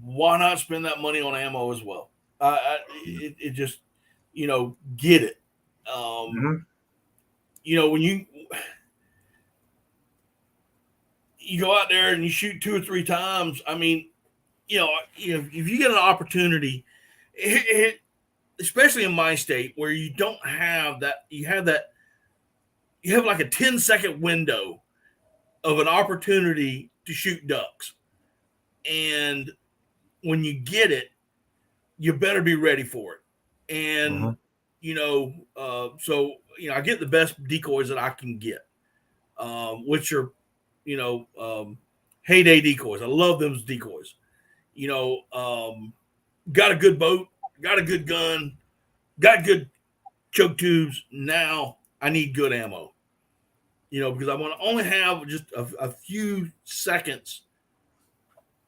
Why not spend that money on ammo as well? It just, get it. When you go out there and you shoot 2 or 3 times, I mean, if you get an opportunity, especially in my state where you don't have that, you have like a 10-second window of an opportunity to shoot ducks. And when you get it, you better be ready for it. And, I get the best decoys that I can get, which are, heyday decoys. I love those decoys. Got a good boat, got a good gun, got good choke tubes. Now I need good ammo, because I want to only have just a few seconds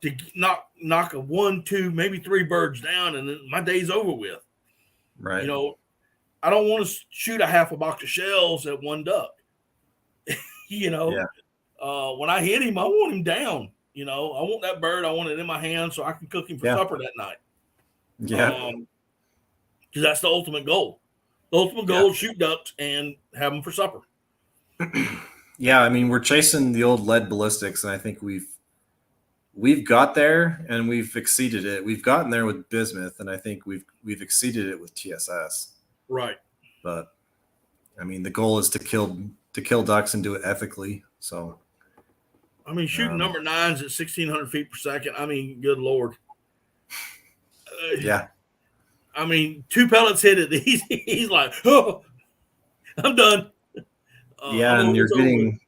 to knock a 1, 2, maybe 3 birds down, and then my day's over with. Right. I don't want to shoot a half a box of shells at one duck. When I hit him, I want him down. I want that bird. I want it in my hand so I can cook him for supper that night. Yeah. Because that's the ultimate goal. The ultimate goal is shoot ducks and have them for supper. Yeah, I mean, we're chasing the old lead ballistics, and I think we've got there and we've exceeded it. We've gotten there with bismuth, and I think we've exceeded it with TSS. Right. But I mean, the goal is to kill ducks and do it ethically. So, I mean, shooting number 9s at 1,600 feet per second. I mean, good Lord. Yeah. I mean, 2 pellets hit it. He's like, oh, I'm done. And you're getting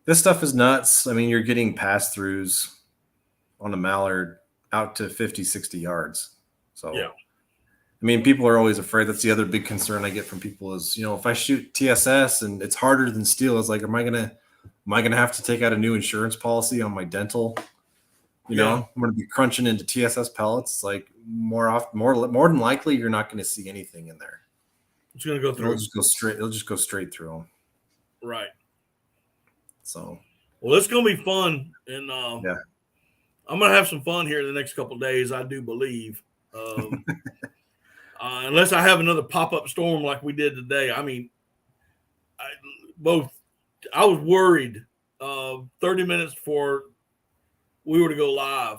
this stuff is nuts. I mean, you're getting pass throughs on a mallard out to 50, 60 yards. So, Yeah. I mean, people are always afraid. That's the other big concern I get from people is, if I shoot TSS and it's harder than steel, it's like, am I gonna have to take out a new insurance policy on my dental? I'm gonna be crunching into TSS pellets. It's like more than likely, you're not gonna see anything in there. It's gonna go through. It'll just go straight through them. Right. So, well, it's gonna be fun, and yeah. I'm gonna have some fun here in the next couple of days. I do believe, unless I have another pop-up storm like we did today. I mean, I was worried 30 minutes before we were to go live.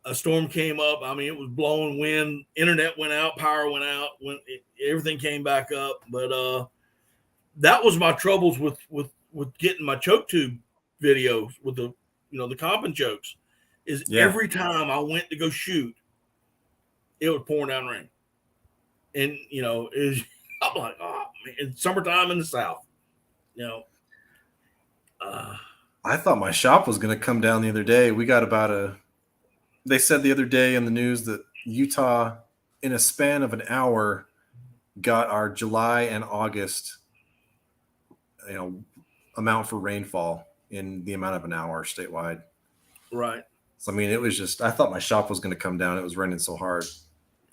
A storm came up. I mean, it was blowing wind. Internet went out. Power went out. Everything came back up. But that was my troubles with getting my choke tube videos with the comping chokes. Every time I went to go shoot, it was pouring down rain, and I'm like, oh man, it's summertime in the South. I thought my shop was going to come down the other day. We got they said the other day in the news that Utah, in a span of an hour, got our July and August, amount for rainfall in the amount of an hour statewide. Right. So, I mean, it was just, I thought my shop was going to come down. It was raining so hard.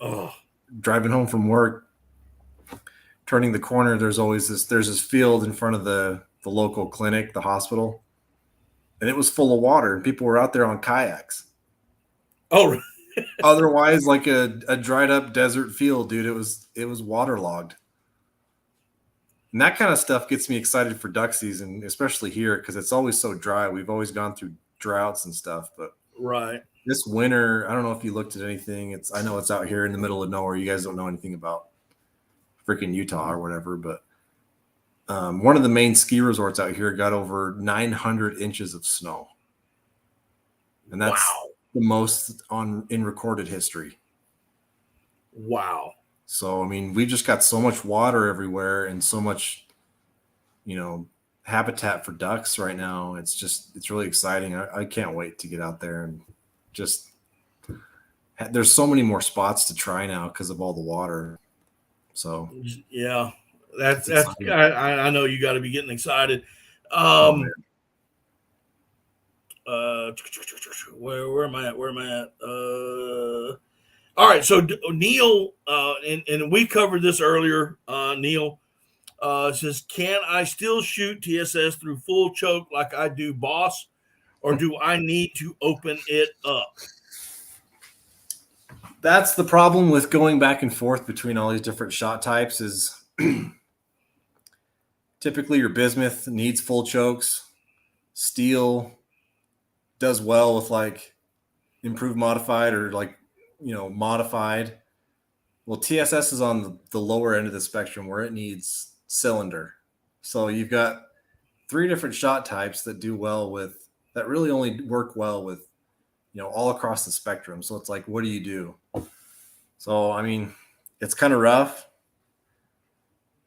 Oh, driving home from work, turning the corner, there's this field in front of the local clinic, the hospital, and it was full of water, and people were out there on kayaks. Oh, otherwise, like a dried up desert field, dude. It was waterlogged, and that kind of stuff gets me excited for duck season, especially here because it's always so dry. We've always gone through droughts and stuff, but right. This winter, I don't know if you looked at anything. I know it's out here in the middle of nowhere. You guys don't know anything about freaking Utah or whatever, but one of the main ski resorts out here got over 900 inches of snow, and that's the most in recorded history. Wow. So, I mean, we just got so much water everywhere and so much, habitat for ducks right now. It's really exciting. I can't wait to get out there and just there's so many more spots to try now because of all the water. So yeah, that's I know you got to be getting excited. Where am I at? All right, so Neil, and we covered this earlier. Neil says, "Can I still shoot TSS through full choke like I do Boss, or do I need to open it up?" That's the problem with going back and forth between all these different shot types is typically your bismuth needs full chokes. Steel does well with like improved modified or like, modified. Well, TSS is on the lower end of the spectrum where it needs cylinder. So you've got 3 different shot types that really only work well with, all across the spectrum. So it's like, what do you do? So, I mean, it's kind of rough,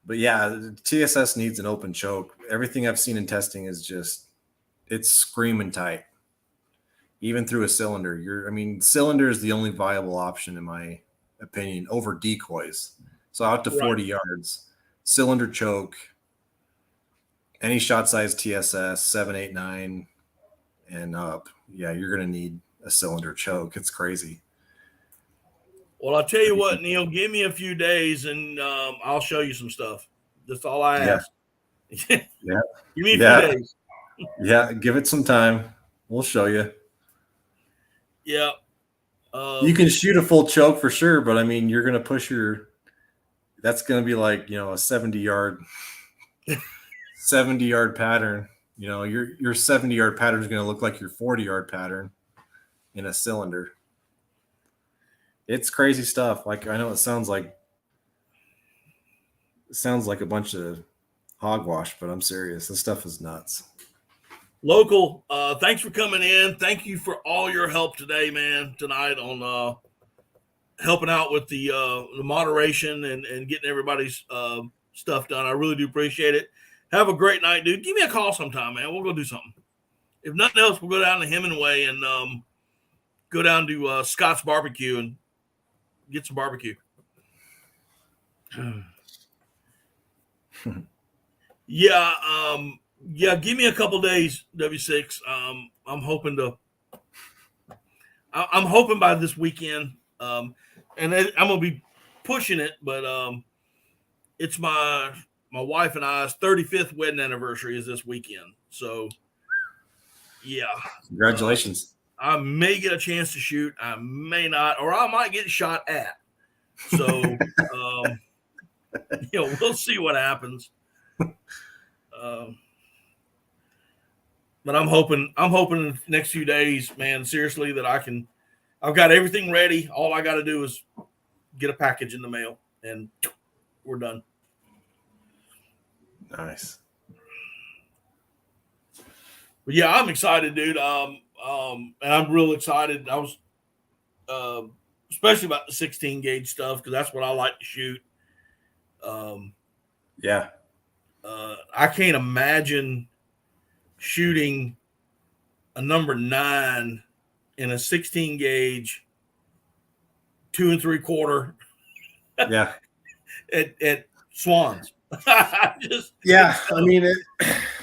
but yeah, TSS needs an open choke. Everything I've seen in testing is it's screaming tight, even through a cylinder. Cylinder is the only viable option in my opinion over decoys. So out to 40 yards, cylinder choke, any shot size TSS 7, 8, 9 and up. Yeah, you're going to need a cylinder choke. It's crazy. Well, I'll tell you what, Neil, give me a few days and I'll show you some stuff. That's all I ask. Yeah. Give me a few days. Yeah, give it some time. We'll show you. Yeah. You can shoot a full choke for sure, but I mean, you're going to push that's going to be like, a 70-yard pattern. Your 70-yard pattern is going to look like your 40-yard pattern in a cylinder. It's crazy stuff. Like, I know it sounds like a bunch of hogwash, but I'm serious. This stuff is nuts. Local, thanks for coming in. Thank you for all your help today, man, tonight on helping out with the moderation and getting everybody's stuff done. I really do appreciate it. Have a great night, dude. Give me a call sometime, man. We'll go do something. If nothing else, we'll go down to Hemingway and go down to Scott's Barbecue and get some barbecue. Yeah, give me a couple days, W6. I'm hoping by this weekend. And I'm gonna be pushing it, but it's my wife and I's 35th wedding anniversary is this weekend. So yeah. Congratulations. I may get a chance to shoot, I may not, or I might get shot at. So we'll see what happens. But I'm hoping in the next few days, man, seriously, that I've got everything ready. All I got to do is get a package in the mail and we're done. Nice. But yeah, I'm excited, dude. And I'm real excited. I was, especially about the 16 gauge stuff, because that's what I like to shoot. Yeah. I can't imagine shooting a number 9 in a 16 gauge 2 3/4. Yeah. at Swans. I mean,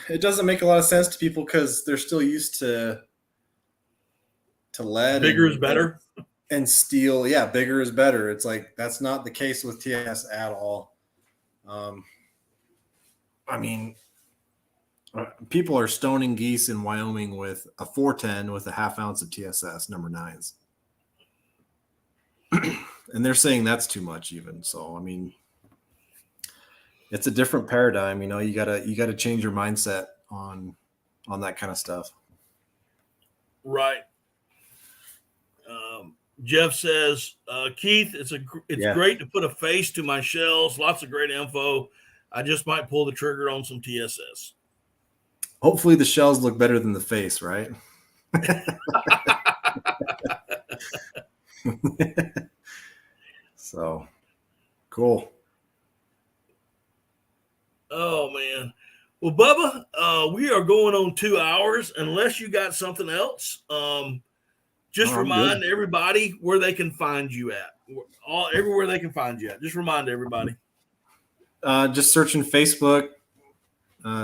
it doesn't make a lot of sense to people because they're still used to lead. Bigger is better. And steel. Yeah, bigger is better. It's like that's not the case with TS at all. I mean, people are stoning geese in Wyoming with a 410 with a half ounce of TSS number 9s. And they're saying that's too much even. So, I mean, it's a different paradigm. You gotta change your mindset on that kind of stuff. Right. Jeff says, Keith, it's great to put a face to my shells. Lots of great info. I just might pull the trigger on some TSS. Hopefully the shells look better than the face, right? So cool. Oh man. Well, Bubba, we are going on 2 hours. Unless you got something else, just remind everybody where they can find you at. Everywhere they can find you at. Just remind everybody. Just searching Facebook,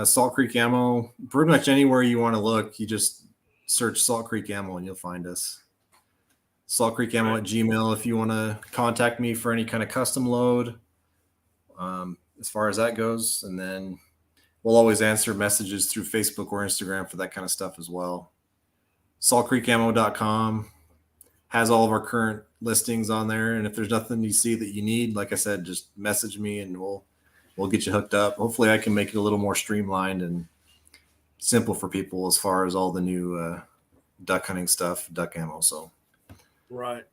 Salt Creek Ammo. Pretty much anywhere you want to look, you just search Salt Creek Ammo and you'll find us. Salt Creek Ammo at Gmail if you want to contact me for any kind of custom load, as far as that goes. And then we'll always answer messages through Facebook or Instagram for that kind of stuff as well. saltcreekamo.com has all of our current listings on there. And if there's nothing you see that you need, like I said, just message me and we'll get you hooked up. Hopefully I can make it a little more streamlined and simple for people as far as all the new duck hunting stuff, duck ammo. So. Right.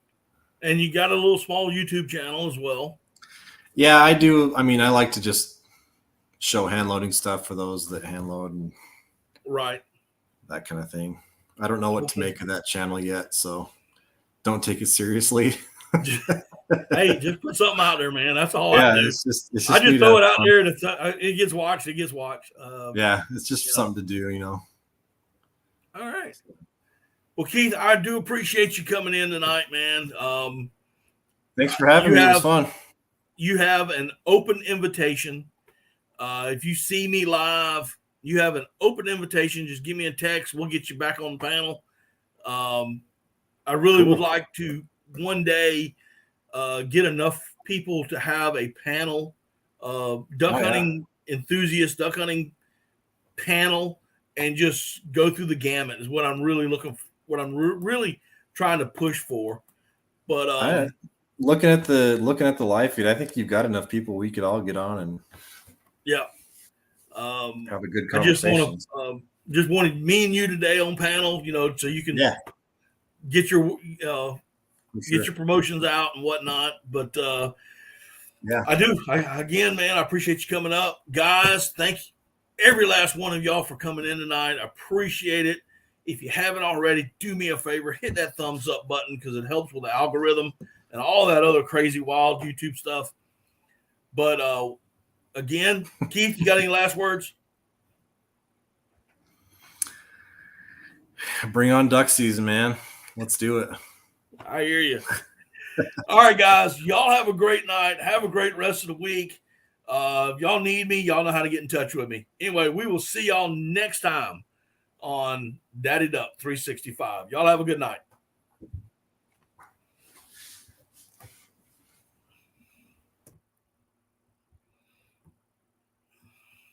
And you got a little small YouTube channel as well. Yeah, I do. I mean, I like to just show hand loading stuff for those that hand load and that kind of thing. I don't know what to make of that channel yet, so don't take it seriously. Hey, just put something out there, man. That's all I do. It's just I just throw it out there and it gets watched. It gets watched. It's just something to do, All right. Well, Keith, I do appreciate you coming in tonight, man. Thanks for having me. It was fun. You have an open invitation. If you see me live, you have an open invitation. Just give me a text. We'll get you back on the panel. I really would like to one day get enough people to have a panel, duck hunting enthusiast, duck hunting panel, and just go through the gamut is what I'm really looking for. What I'm really trying to push for. But looking at the live feed, I think you've got enough people we could all get on and have a good conversation. I just wanted me and you today on panel, so you can get your get your promotions out and whatnot. But I do. Again, man, I appreciate you coming up, guys. Thank you, every last one of y'all, for coming in tonight. I appreciate it. If you haven't already, do me a favor, hit that thumbs up button because it helps with the algorithm and all that other crazy, wild YouTube stuff. But again, Keith, you got any last words? Bring on duck season, man. Let's do it. I hear you. All right, guys. Y'all have a great night. Have a great rest of the week. If y'all need me, y'all know how to get in touch with me. Anyway, we will see y'all next time on Daddy Duck 365. Y'all have a good night.